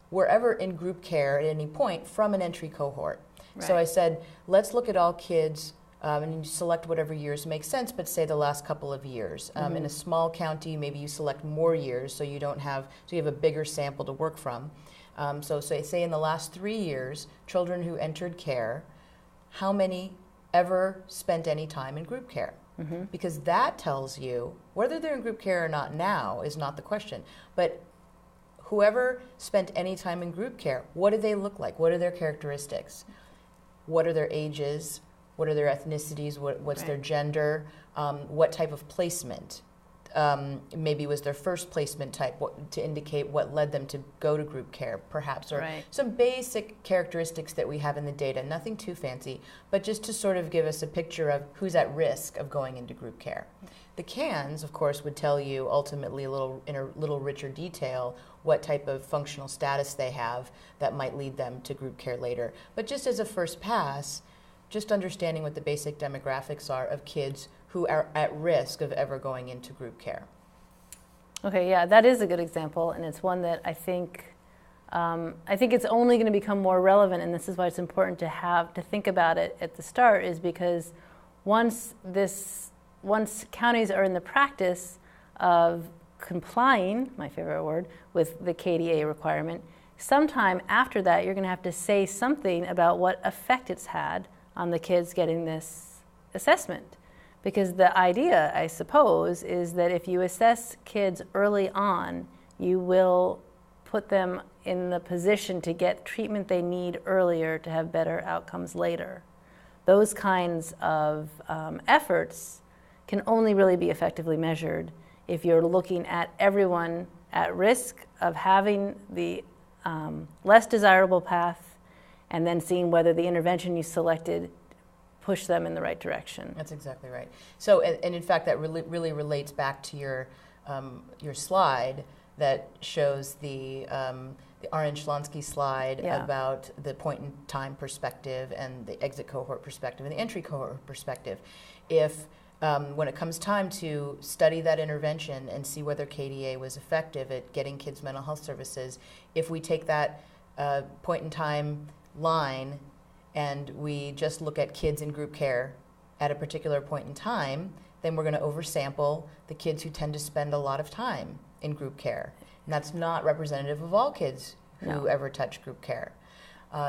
were ever in group care at any point from an entry cohort. Right. So I said, let's look at all kids, and you select whatever years make sense, but say the last couple of years. In a small county, maybe you select more years, so you have a bigger sample to work from. So say in the last 3 years, children who entered care, how many ever spent any time in group care? Mm-hmm. Because that tells you whether they're in group care or not now is not the question. But whoever spent any time in group care, what do they look like? What are their characteristics? What are their ages? What are their ethnicities? What's their gender? What type of placement? Maybe was their first placement type to indicate what led them to go to group care, perhaps, or some basic characteristics that we have in the data, nothing too fancy, but just to sort of give us a picture of who's at risk of going into group care. The CANS, of course, would tell you ultimately in a little richer detail what type of functional status they have that might lead them to group care later. But just as a first pass, just understanding what the basic demographics are of kids who are at risk of ever going into group care. Okay, yeah, that is a good example, and it's one that I think it's only going to become more relevant, and this is why it's important to think about it at the start, is because once counties are in the practice of complying, my favorite word, with the KDA requirement, sometime after that you're going to have to say something about what effect it's had on the kids getting this assessment. Because the idea, I suppose, is that if you assess kids early on, you will put them in the position to get treatment they need earlier to have better outcomes later. Those kinds of efforts can only really be effectively measured if you're looking at everyone at risk of having the less desirable path and then seeing whether the intervention you selected push them in the right direction. That's exactly right. So, and in fact, that really relates back to your slide that shows the Orange Schlonsky slide about the point-in-time perspective and the exit cohort perspective and the entry cohort perspective. If when it comes time to study that intervention and see whether KDA was effective at getting kids mental health services, if we take that point-in-time line and we just look at kids in group care at a particular point in time, then we're going to oversample the kids who tend to spend a lot of time in group care. And that's not representative of all kids who ever touch group care.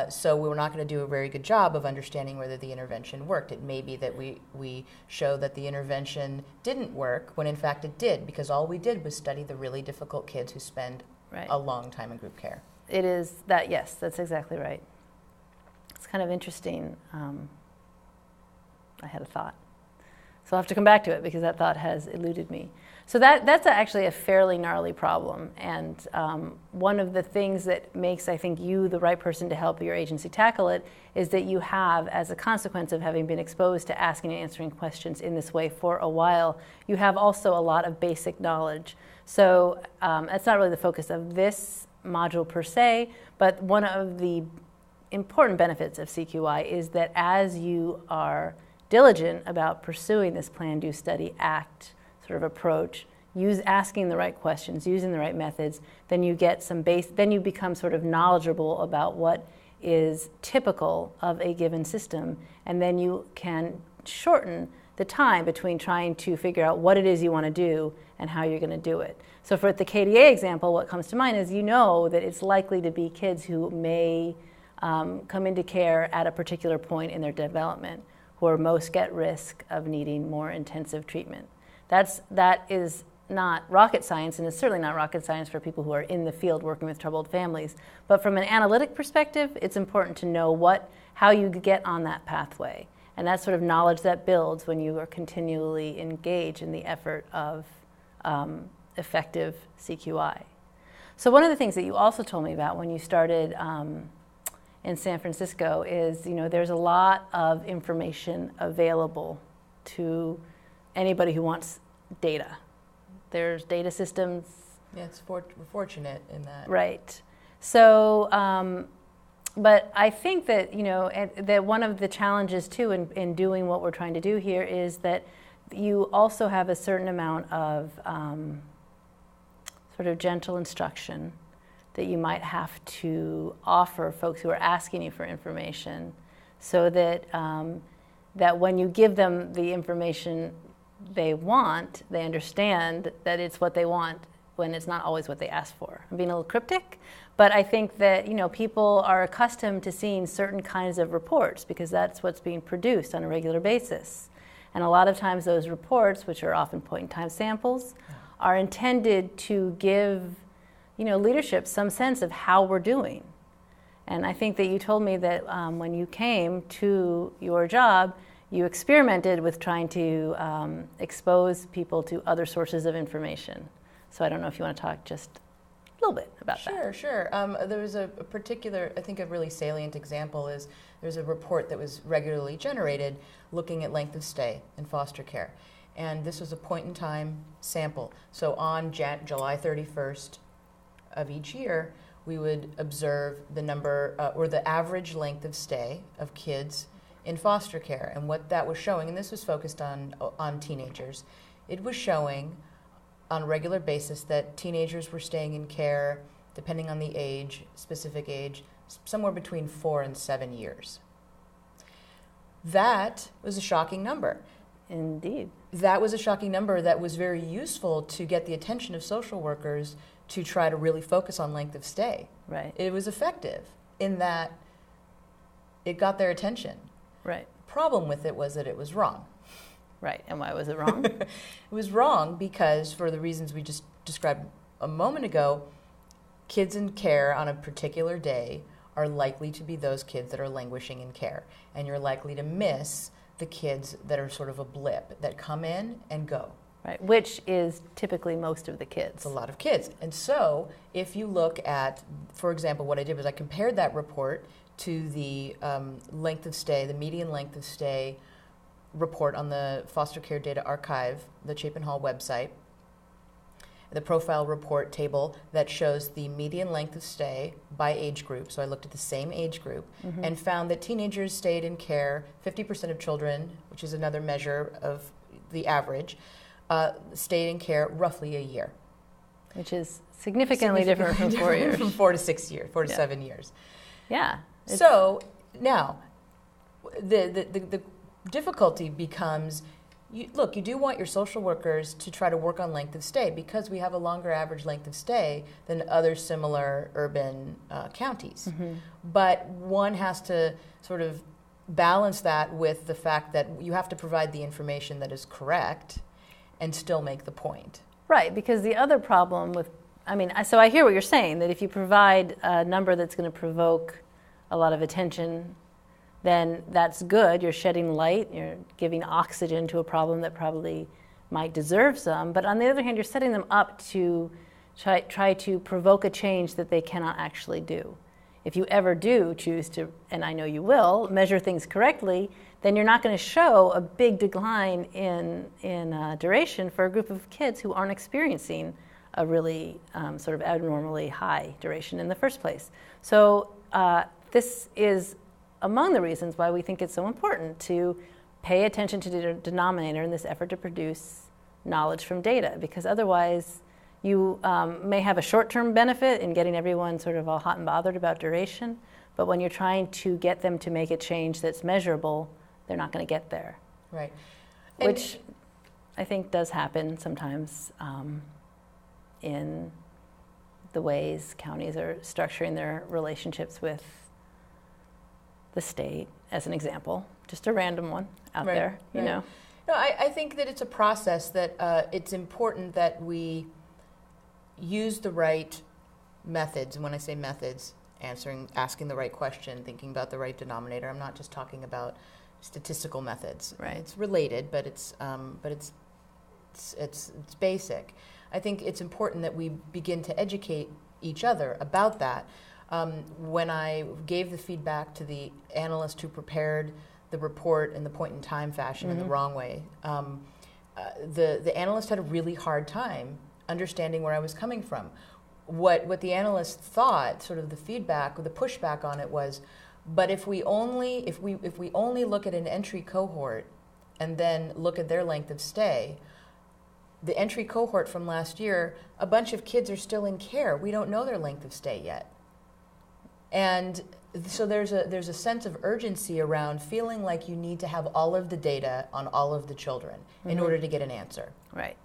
So we're not going to do a very good job of understanding whether the intervention worked. It may be that we show that the intervention didn't work when in fact it did, because all we did was study the really difficult kids who spend a long time in group care. It is that, yes, that's exactly right. It's kind of interesting I had a thought. So I'll have to come back to it because that thought has eluded me. So that's actually a fairly gnarly problem. And one of the things that makes, I think, you the right person to help your agency tackle it is that you have, as a consequence of having been exposed to asking and answering questions in this way for a while, you have also a lot of basic knowledge. So that's not really the focus of this module per se, but one of the important benefits of CQI is that as you are diligent about pursuing this plan, do, study, act sort of approach, asking the right questions, using the right methods, then you get then you become sort of knowledgeable about what is typical of a given system, and then you can shorten the time between trying to figure out what it is you want to do and how you're going to do it. So for the KDA example, what comes to mind is you know that it's likely to be kids who may come into care at a particular point in their development who are most at risk of needing more intensive treatment. That is not rocket science, and it's certainly not rocket science for people who are in the field working with troubled families. But from an analytic perspective, it's important to know how you get on that pathway. And that's sort of knowledge that builds when you are continually engaged in the effort of effective CQI. So one of the things that you also told me about when you started in San Francisco is, there's a lot of information available to anybody who wants data. There's data systems. Yeah, we're fortunate in that. Right. So, but I think that, that one of the challenges too in doing what we're trying to do here is that you also have a certain amount of sort of gentle instruction that you might have to offer folks who are asking you for information, so that that when you give them the information they want, they understand that it's what they want when it's not always what they ask for. I'm being a little cryptic, but I think that people are accustomed to seeing certain kinds of reports because that's what's being produced on a regular basis. And a lot of times those reports, which are often point-in-time samples, are intended to give leadership some sense of how we're doing. And I think that you told me that when you came to your job, you experimented with trying to expose people to other sources of information. So I don't know if you want to talk just a little bit about that. Sure. There was a particular, I think a really salient example is there's a report that was regularly generated looking at length of stay in foster care. And this was a point-in-time sample. So on July 31st of each year, we would observe the number or the average length of stay of kids in foster care. And what that was showing, and this was focused on teenagers, it was showing on a regular basis that teenagers were staying in care, depending on the age, specific age, somewhere between 4 and 7 years. That was a shocking number. Indeed. That was a shocking number that was very useful to get the attention of social workers to try to really focus on length of stay. Right. It was effective in that it got their attention. Right. The problem with it was that it was wrong. Right. And why was it wrong? It was wrong because, for the reasons we just described a moment ago, kids in care on a particular day are likely to be those kids that are languishing in care. And you're likely to miss the kids that are sort of a blip, that come in and go. Right, which is typically most of the kids. It's a lot of kids. And so if you look at, for example, what I did was I compared that report to the length of stay, the median length of stay report on the Foster Care Data Archive, the Chapin Hall website, the profile report table that shows the median length of stay by age group. So I looked at the same age group and found that teenagers stayed in care, 50% of children, which is another measure of the average, stayed in care roughly a year. Which is significantly different from 4 years. From 4 to 6 years, 4 to 7 years. Yeah. So now, the difficulty becomes, you do want your social workers to try to work on length of stay because we have a longer average length of stay than other similar urban counties. But one has to sort of balance that with the fact that you have to provide the information that is correct and still make the point. Right, because the other problem with, so I hear what you're saying, that if you provide a number that's going to provoke a lot of attention, then that's good. You're shedding light, you're giving oxygen to a problem that probably might deserve some. But on the other hand, you're setting them up to try to provoke a change that they cannot actually do. If you ever do choose to, and I know you will, measure things correctly, then you're not going to show a big decline in duration for a group of kids who aren't experiencing a really sort of abnormally high duration in the first place. So this is among the reasons why we think it's so important to pay attention to the denominator in this effort to produce knowledge from data, because otherwise you may have a short-term benefit in getting everyone sort of all hot and bothered about duration, but when you're trying to get them to make a change that's measurable, they're not going to get there. Right. Which I think does happen sometimes in the ways counties are structuring their relationships with the state, as an example. Just a random one out there, you know. No, I think that it's a process that it's important that we use the right methods. And when I say methods, asking the right question, thinking about the right denominator. I'm not just talking about statistical methods. Right. It's related, but it's basic. I think it's important that we begin to educate each other about that. When I gave the feedback to the analyst who prepared the report in the point-in-time fashion in the wrong way, the analyst had a really hard time understanding where I was coming from. What the analyst thought, sort of the feedback or the pushback on it was, but if we only look at an entry cohort and then look at their length of stay, the entry cohort from last year, a bunch of kids are still in care. We don't know their length of stay yet. And so there's a sense of urgency around feeling like you need to have all of the data on all of the children in order to get an answer. Right.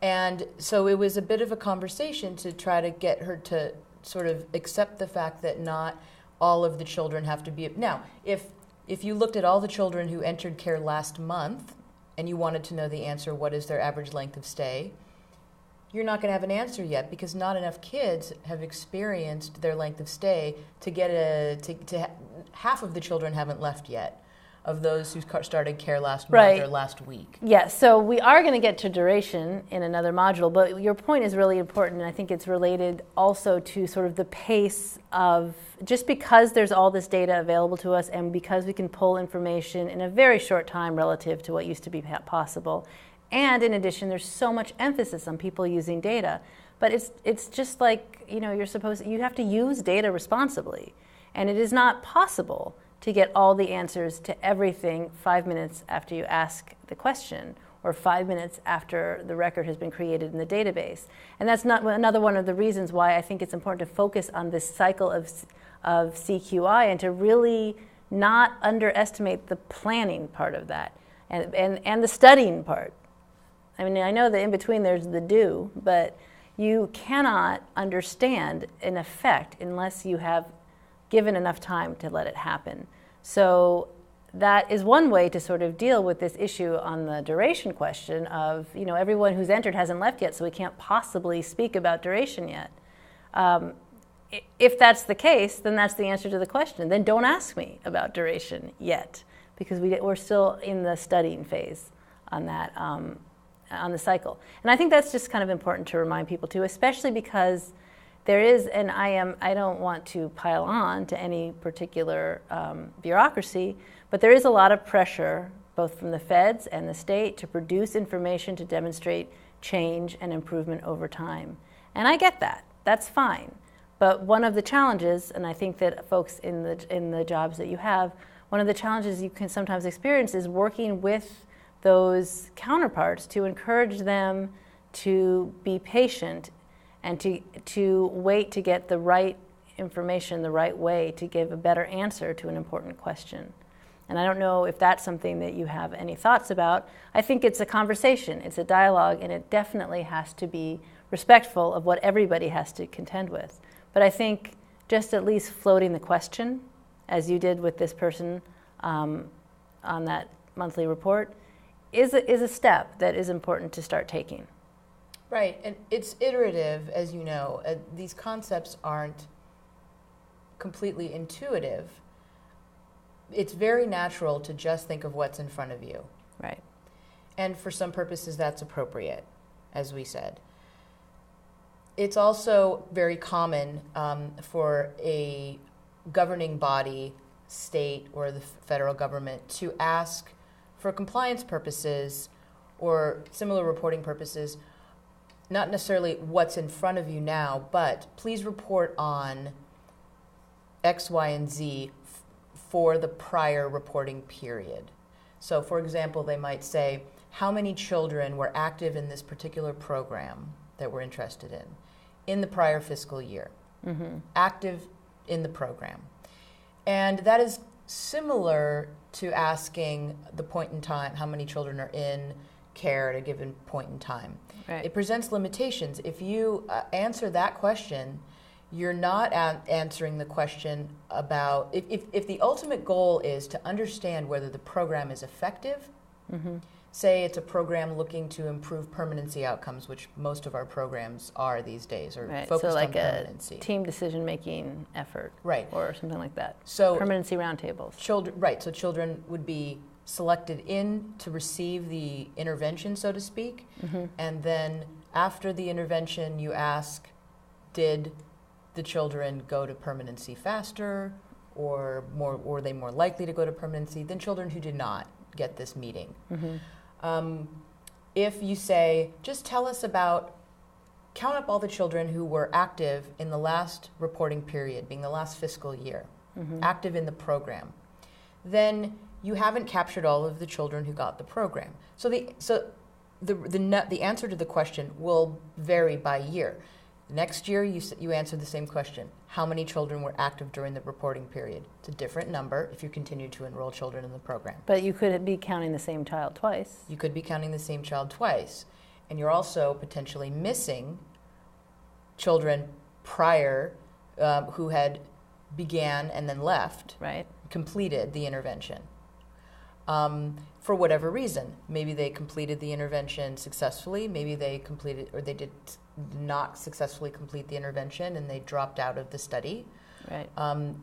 And so it was a bit of a conversation to try to get her to sort of accept the fact that not all of the children have to be. Now, if you looked at all the children who entered care last month and you wanted to know the answer, what is their average length of stay, you're not going to have an answer yet, because not enough kids have experienced their length of stay to get half of the children haven't left yet, of those who started care last month or last week. Yeah, so we are going to get to duration in another module, but your point is really important, and I think it's related also to sort of the pace of, just because there's all this data available to us and because we can pull information in a very short time relative to what used to be possible, and in addition, there's so much emphasis on people using data, but it's just like, you know, you have to use data responsibly, and it is not possible to get all the answers to everything 5 minutes after you ask the question, or 5 minutes after the record has been created in the database. And that's not another one of the reasons why I think it's important to focus on this cycle of CQI and to really not underestimate the planning part of that and the studying part. I mean, I know that in between there's the do, but you cannot understand an effect unless you have given enough time to let it happen. So that is one way to sort of deal with this issue on the duration question of, you know, everyone who's entered hasn't left yet, so we can't possibly speak about duration yet. If that's the case, then that's the answer to the question. Then don't ask me about duration yet, because we're still in the studying phase on that, on the cycle. And I think that's just kind of important to remind people too, especially because there is, and I don't want to pile on to any particular bureaucracy, but there is a lot of pressure, both from the feds and the state, to produce information to demonstrate change and improvement over time. And I get that. That's fine. But one of the challenges, and I think that folks in the jobs that you have, one of the challenges you can sometimes experience is working with those counterparts to encourage them to be patient and to wait to get the right information the right way to give a better answer to an important question. And I don't know if that's something that you have any thoughts about. I think it's a conversation, it's a dialogue, and it definitely has to be respectful of what everybody has to contend with. But I think just at least floating the question, as you did with this person on that monthly report, is a step that is important to start taking. Right, and it's iterative, as you know. These concepts aren't completely intuitive. it's very natural to just think of what's in front of you. Right. And for some purposes, that's appropriate, as we said. It's also very common for a governing body, state or the federal government, to ask for compliance purposes or similar reporting purposes, not necessarily what's in front of you now, but please report on X, Y, and Z for the prior reporting period. So, for example, they might say, how many children were active in this particular program that we're interested in the prior fiscal year? Mm-hmm. Active in the program. And that is similar to asking the point in time, how many children are in care at a given point in time. Right. It presents limitations. If you answer that question, you're not answering the question about, if the ultimate goal is to understand whether the program is effective, mm-hmm. say it's a program looking to improve permanency outcomes, which most of our programs are these days, or right. focused so like on permanency. A team decision-making effort, right. or something like that. So permanency roundtables. So children would be selected in to receive the intervention, so to speak, mm-hmm. and then after the intervention, you ask, did the children go to permanency faster, or were they more likely to go to permanency than children who did not get this meeting? Mm-hmm. If you say, just tell us count up all the children who were active in the last reporting period, being the last fiscal year, mm-hmm. active in the program, then you haven't captured all of the children who got the program. So the answer to the question will vary by year. Next year, you answer the same question. How many children were active during the reporting period? It's a different number if you continue to enroll children in the program. But you could be counting the same child twice. You could be counting the same child twice. And you're also potentially missing children prior who had began and then left, right. completed the intervention. For whatever reason. Maybe they completed the intervention successfully. Maybe they completed, or they did not successfully complete the intervention and they dropped out of the study. Right.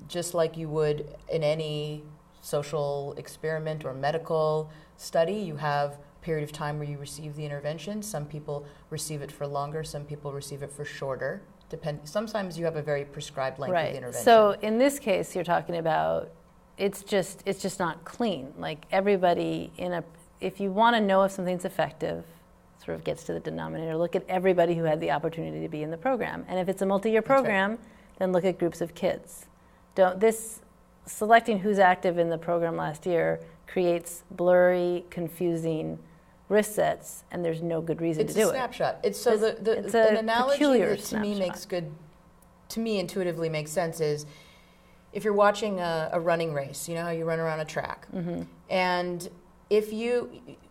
Just like you would in any social experiment or medical study, you have a period of time where you receive the intervention. Some people receive it for longer, some people receive it for shorter. Sometimes you have a very prescribed length of the intervention. So in this case, you're talking about it's just not clean. Like everybody if you want to know if something's effective, sort of gets to the denominator, look at everybody who had the opportunity to be in the program. And if it's a multi-year program, right. then look at groups of kids. Selecting who's active in the program last year creates blurry, confusing risk sets, and there's no good reason to do it. It's a snapshot. It's an analogy that to me intuitively makes sense is, if you're watching a running race, you know how you run around a track. Mm-hmm. And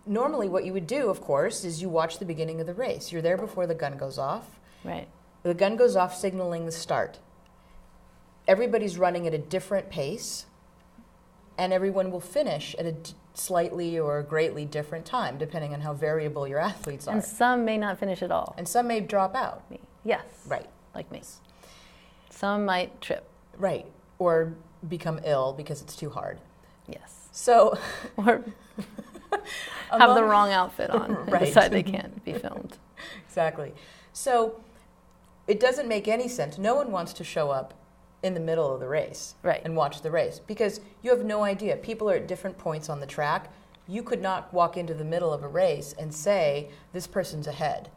normally what you would do, of course, is you watch the beginning of the race. You're there before the gun goes off. Right. The gun goes off signaling the start. Everybody's running at a different pace, and everyone will finish at a slightly or greatly different time, depending on how variable your athletes are. And some may not finish at all. And some may drop out. Me. Yes. Right. Like me. Some might trip. Right. Or become ill because it's too hard. Yes. So, or have the wrong outfit on and right. decide they can't be filmed. Exactly. So it doesn't make any sense. No one wants to show up in the middle of the race and watch the race because you have no idea. People are at different points on the track. You could not walk into the middle of a race and say, this person's ahead.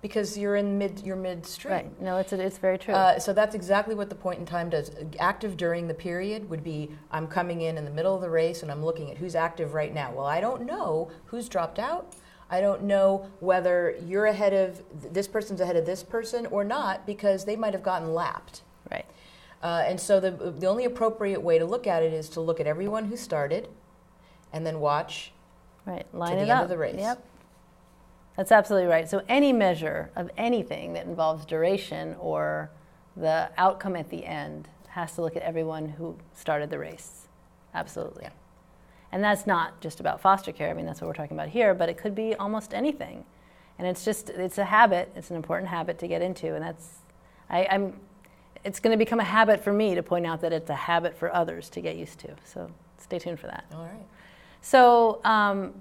Because you're midstream. Right. No, it's very true. So that's exactly what the point in time does. Active during the period would be, I'm coming in the middle of the race and I'm looking at who's active right now. Well, I don't know who's dropped out. I don't know whether you're ahead of, this person's ahead of this person or not, because they might have gotten lapped. Right. And so the only appropriate way to look at it is to look at everyone who started and then watch line to it the up. end of the race. Yep. That's absolutely right. So any measure of anything that involves duration or the outcome at the end has to look at everyone who started the race. Absolutely. Yeah. And that's not just about foster care. I mean, that's what we're talking about here, but it could be almost anything. And it's a habit. It's an important habit to get into. And it's going to become a habit for me to point out that it's a habit for others to get used to. So stay tuned for that. All right. So,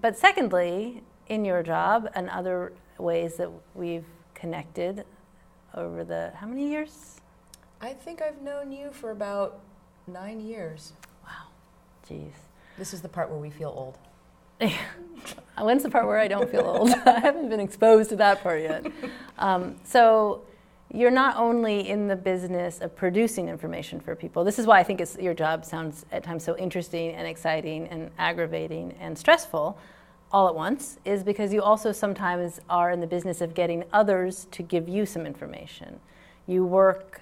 but secondly, in your job and other ways that we've connected over the, how many years? I think I've known you for about 9 years. Wow, geez. This is the part where we feel old. When's the part where I don't feel old? I haven't been exposed to that part yet. So you're not only in the business of producing information for people. This is why I think your job sounds at times so interesting and exciting and aggravating and stressful all at once, is because you also sometimes are in the business of getting others to give you some information. You work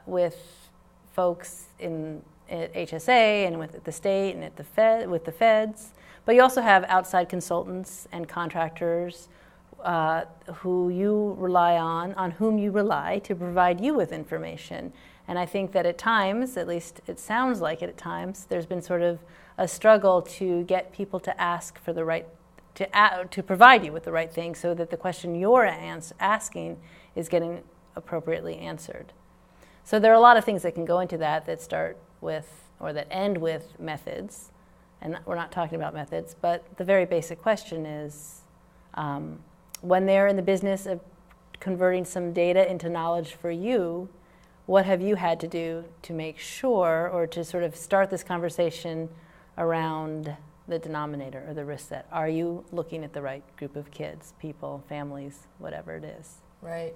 with folks at HSA and with the state and with the feds, but you also have outside consultants and contractors who you rely on whom you rely to provide you with information. And I think that at times, at least it sounds like it at times, there's been sort of a struggle to get people to ask for the right, to provide you with the right thing so that the question you're asking is getting appropriately answered. So there are a lot of things that can go into that start with, or that end with methods. And we're not talking about methods, but the very basic question is, when they're in the business of converting some data into knowledge for you, what have you had to do to make sure, or to sort of start this conversation around the denominator or the risk set? Are you looking at the right group of kids, people, families, whatever it is? Right.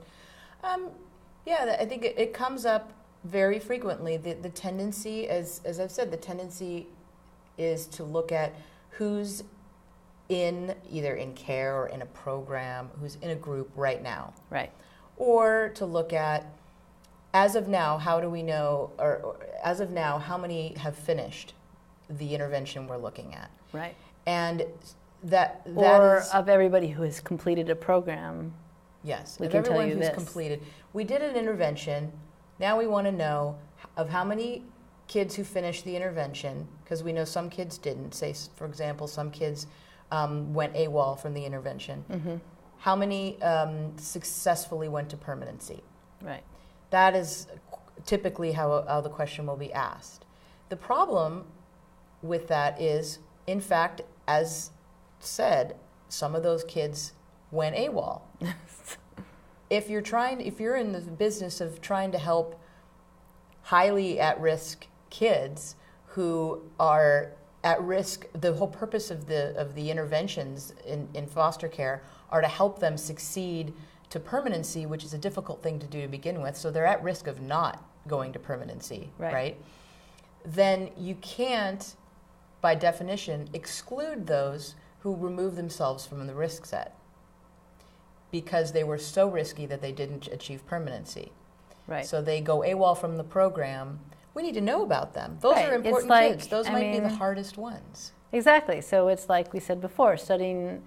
Yeah, I think it comes up very frequently. The tendency, as I've said, the tendency is to look at who's either in care or in a program, who's in a group right now. Right. Or to look at, as of now, how do we know, or as of now, how many have finished the intervention we're looking at? Right. And that or is, of everybody who has completed a program. yes, we of can everyone tell you who's this. completed. We did an intervention. Now we want to know of how many kids who finished the intervention, because we know some kids didn't. Say, for example, some kids went AWOL from the intervention. Mm-hmm. How many successfully went to permanency? Right. That is typically how the question will be asked. The problem with that is, in fact, as said, some of those kids went AWOL. If you're in the business of trying to help highly at-risk kids who are at risk, the whole purpose of the interventions in foster care are to help them succeed to permanency, which is a difficult thing to do to begin with. So they're at risk of not going to permanency, right? Then you can't, by definition, exclude those who remove themselves from the risk set because they were so risky that they didn't achieve permanency. Right. So they go AWOL from the program. We need to know about them. Those are important kids. Those might be the hardest ones. Exactly. So it's like we said before, studying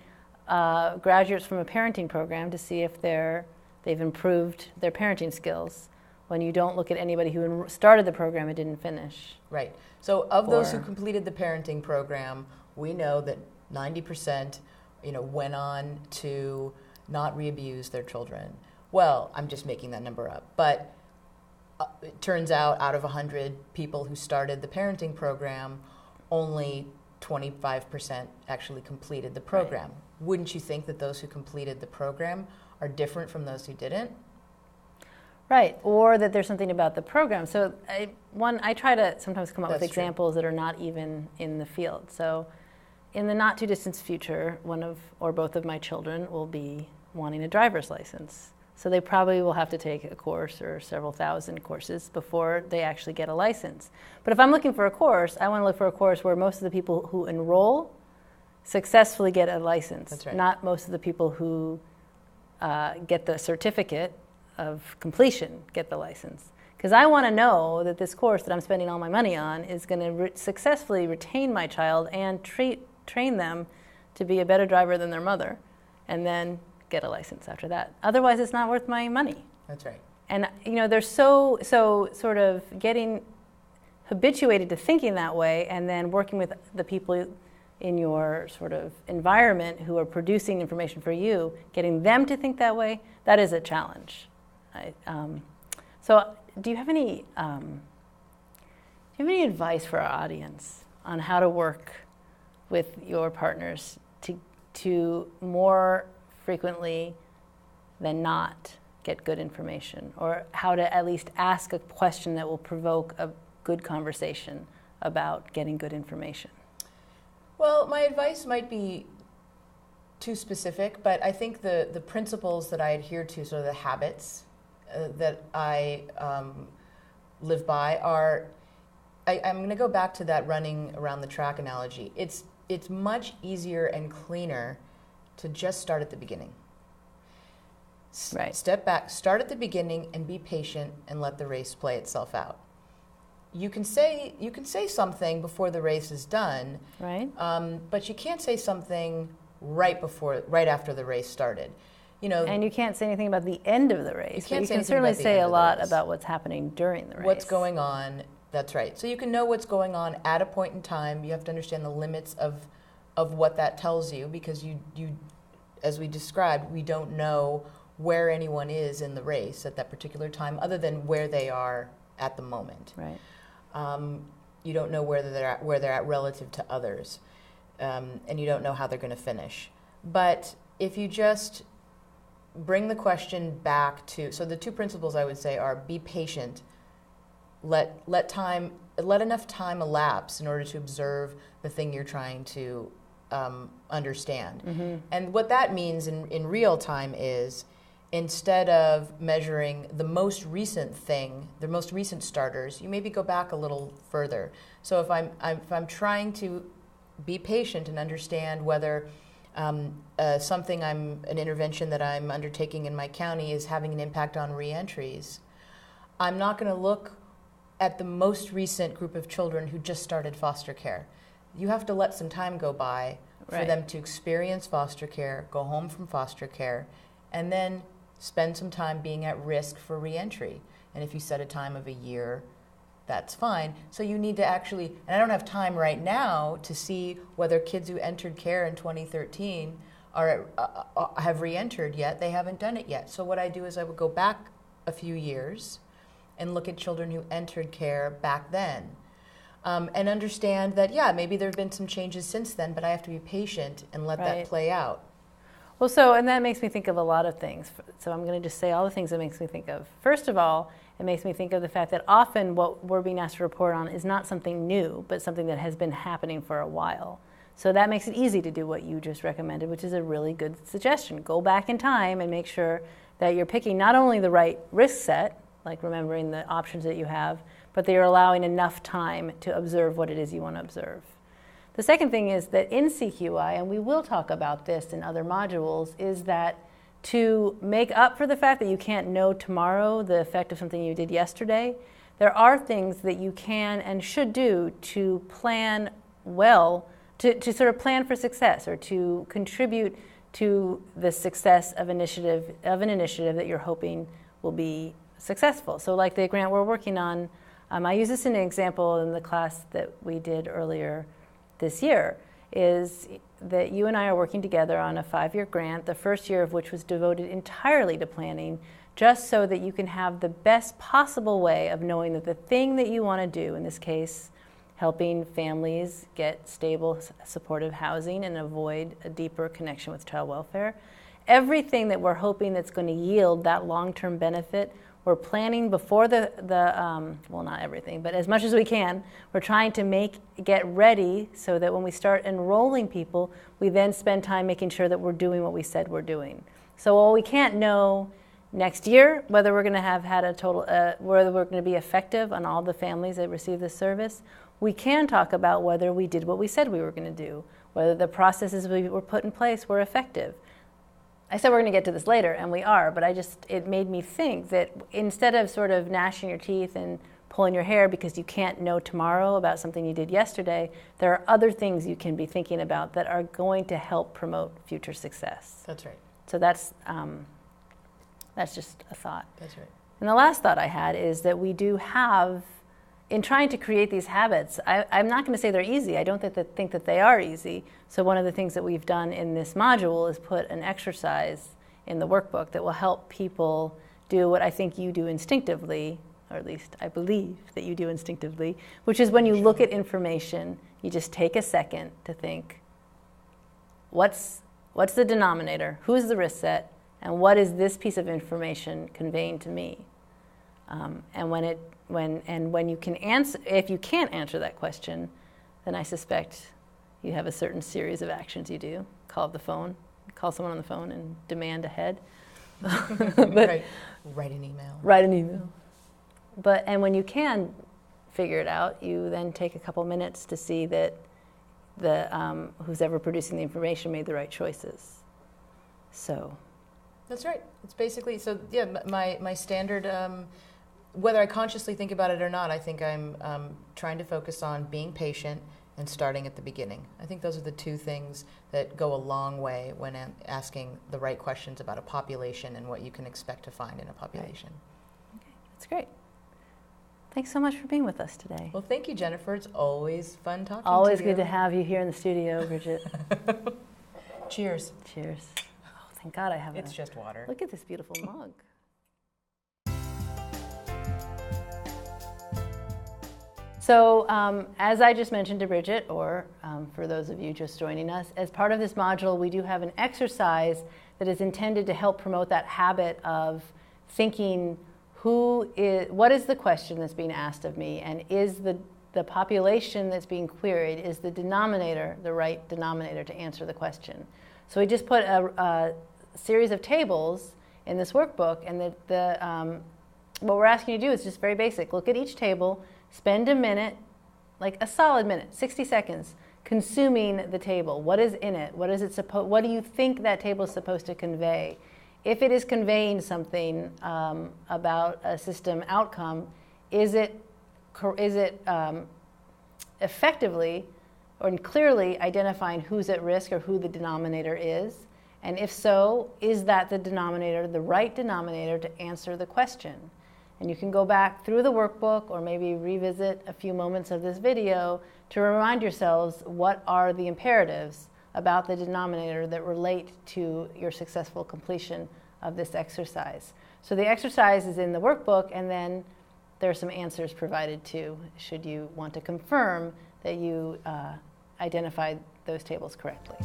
graduates from a parenting program to see if they've improved their parenting skills when you don't look at anybody who started the program and didn't finish. Right. So of those who completed the parenting program, we know that 90%, went on to not re-abuse their children. Well, I'm just making that number up, but it turns out of 100 people who started the parenting program, only 25% actually completed the program. Right. Wouldn't you think that those who completed the program are different from those who didn't? Right, or that there's something about the program. So I try to sometimes come up with examples that are not even in the field. So in the not too distant future, one of or both of my children will be wanting a driver's license. So they probably will have to take a course or several thousand courses before they actually get a license. But if I'm looking for a course, I want to look for a course where most of the people who enroll successfully get a license. That's right. Not most of the people who get the certificate of completion get the license. Because I want to know that this course that I'm spending all my money on is going to successfully retain my child and train them to be a better driver than their mother, and then get a license after that. Otherwise, it's not worth my money. That's right. And they're so sort of getting habituated to thinking that way, and then working with the people in your sort of environment who are producing information for you, getting them to think that way, that is a challenge. So do you have any advice for our audience on how to work with your partners to more frequently than not get good information, or how to at least ask a question that will provoke a good conversation about getting good information? Well, my advice might be too specific, but I think the principles that I adhere to, sort of the habits that I live by are, I'm going to go back to that running around the track analogy. It's much easier and cleaner to just start at the beginning. Right. Step back, start at the beginning, and be patient and let the race play itself out. You can say something before the race is done, right? But you can't say something right after the race started. And you can't say anything about the end of the race. You can certainly say a lot about what's happening during the race. What's going on? That's right. So you can know what's going on at a point in time. You have to understand the limits of what that tells you, because you, as we described, we don't know where anyone is in the race at that particular time, other than where they are at the moment. Right. You don't know where they're at relative to others, and you don't know how they're going to finish. But if you just bring the question back to, so the two principles I would say are: be patient, let enough time elapse in order to observe the thing you're trying to understand. Mm-hmm. And what that means in real time is, instead of measuring the most recent thing, the most recent starters, you maybe go back a little further. So if I'm trying to be patient and understand whether an intervention that I'm undertaking in my county is having an impact on reentries, I'm not going to look at the most recent group of children who just started foster care. You have to let some time go by for them to experience foster care, go home from foster care, and then spend some time being at risk for reentry. And if you set a time of a year, that's fine. So you need to actually, and I don't have time right now to see whether kids who entered care in 2013 have re-entered yet. They haven't done it yet. So what I do is I would go back a few years and look at children who entered care back then, and understand that, maybe there have been some changes since then, but I have to be patient and let that play out. Well, and that makes me think of a lot of things. So I'm going to just say all the things it makes me think of. First of all, it makes me think of the fact that often what we're being asked to report on is not something new, but something that has been happening for a while. So that makes it easy to do what you just recommended, which is a really good suggestion. Go back in time and make sure that you're picking not only the right risk set, like remembering the options that you have, but that you're allowing enough time to observe what it is you want to observe. The second thing is that in CQI, and we will talk about this in other modules, is that to make up for the fact that you can't know tomorrow the effect of something you did yesterday, there are things that you can and should do to plan well, to sort of plan for success, or to contribute to the success of an initiative that you're hoping will be successful. So like the grant we're working on, I use this in an example in the class that we did earlier this year, is that you and I are working together on a 5-year grant, the first year of which was devoted entirely to planning, just so that you can have the best possible way of knowing that the thing that you want to do, in this case, helping families get stable, supportive housing and avoid a deeper connection with child welfare, everything that we're hoping that's going to yield that long-term benefit, we're planning before well, not everything, but as much as we can. We're trying to get ready so that when we start enrolling people, we then spend time making sure that we're doing what we said we're doing. So while we can't know next year whether we're going to have had a total, whether we're going to be effective on all the families that receive this service, we can talk about whether we did what we said we were going to do, whether the processes we were put in place were effective. I said we're going to get to this later, and we are, but it made me think that instead of sort of gnashing your teeth and pulling your hair because you can't know tomorrow about something you did yesterday, there are other things you can be thinking about that are going to help promote future success. That's right. So that's just a thought. That's right. And the last thought I had is that we do have, in trying to create these habits, I'm not going to say they're easy. I don't think that they are easy. So one of the things that we've done in this module is put an exercise in the workbook that will help people do what I think you do instinctively, or at least I believe that you do instinctively, which is when you look at information, you just take a second to think, what's the denominator? Who's the risk set? And what is this piece of information conveying to me? And when you can answer, if you can't answer that question, then I suspect you have a certain series of actions you do. Call someone on the phone and demand a head. Right. Write an email. Write an email. And when you can figure it out, you then take a couple minutes to see that who's ever producing the information made the right choices. So. That's right. It's basically, so yeah, my standard, whether I consciously think about it or not, I think I'm trying to focus on being patient and starting at the beginning. I think those are the two things that go a long way when asking the right questions about a population and what you can expect to find in a population. Right. Okay, that's great. Thanks so much for being with us today. Well, thank you, Jennifer. It's always fun talking to you. Always good to have you here in the studio, Bridget. Cheers. Cheers. Oh, thank God I have It's just water. Look at this beautiful mug. So as I just mentioned to Bridget, or for those of you just joining us, as part of this module, we do have an exercise that is intended to help promote that habit of thinking, what is the question that's being asked of me, and is the population that's being queried, is the denominator the right denominator to answer the question? So we just put a series of tables in this workbook, and what we're asking you to do is just very basic. Look at each table, spend a minute, like a solid minute, 60 seconds, consuming the table. What is in it? What do you think that table is supposed to convey? If it is conveying something about a system outcome, is it effectively or clearly identifying who's at risk or who the denominator is? And if so, is that the denominator, the right denominator to answer the question? And you can go back through the workbook or maybe revisit a few moments of this video to remind yourselves what are the imperatives about the denominator that relate to your successful completion of this exercise. So the exercise is in the workbook, and then there are some answers provided too, should you want to confirm that you identified those tables correctly.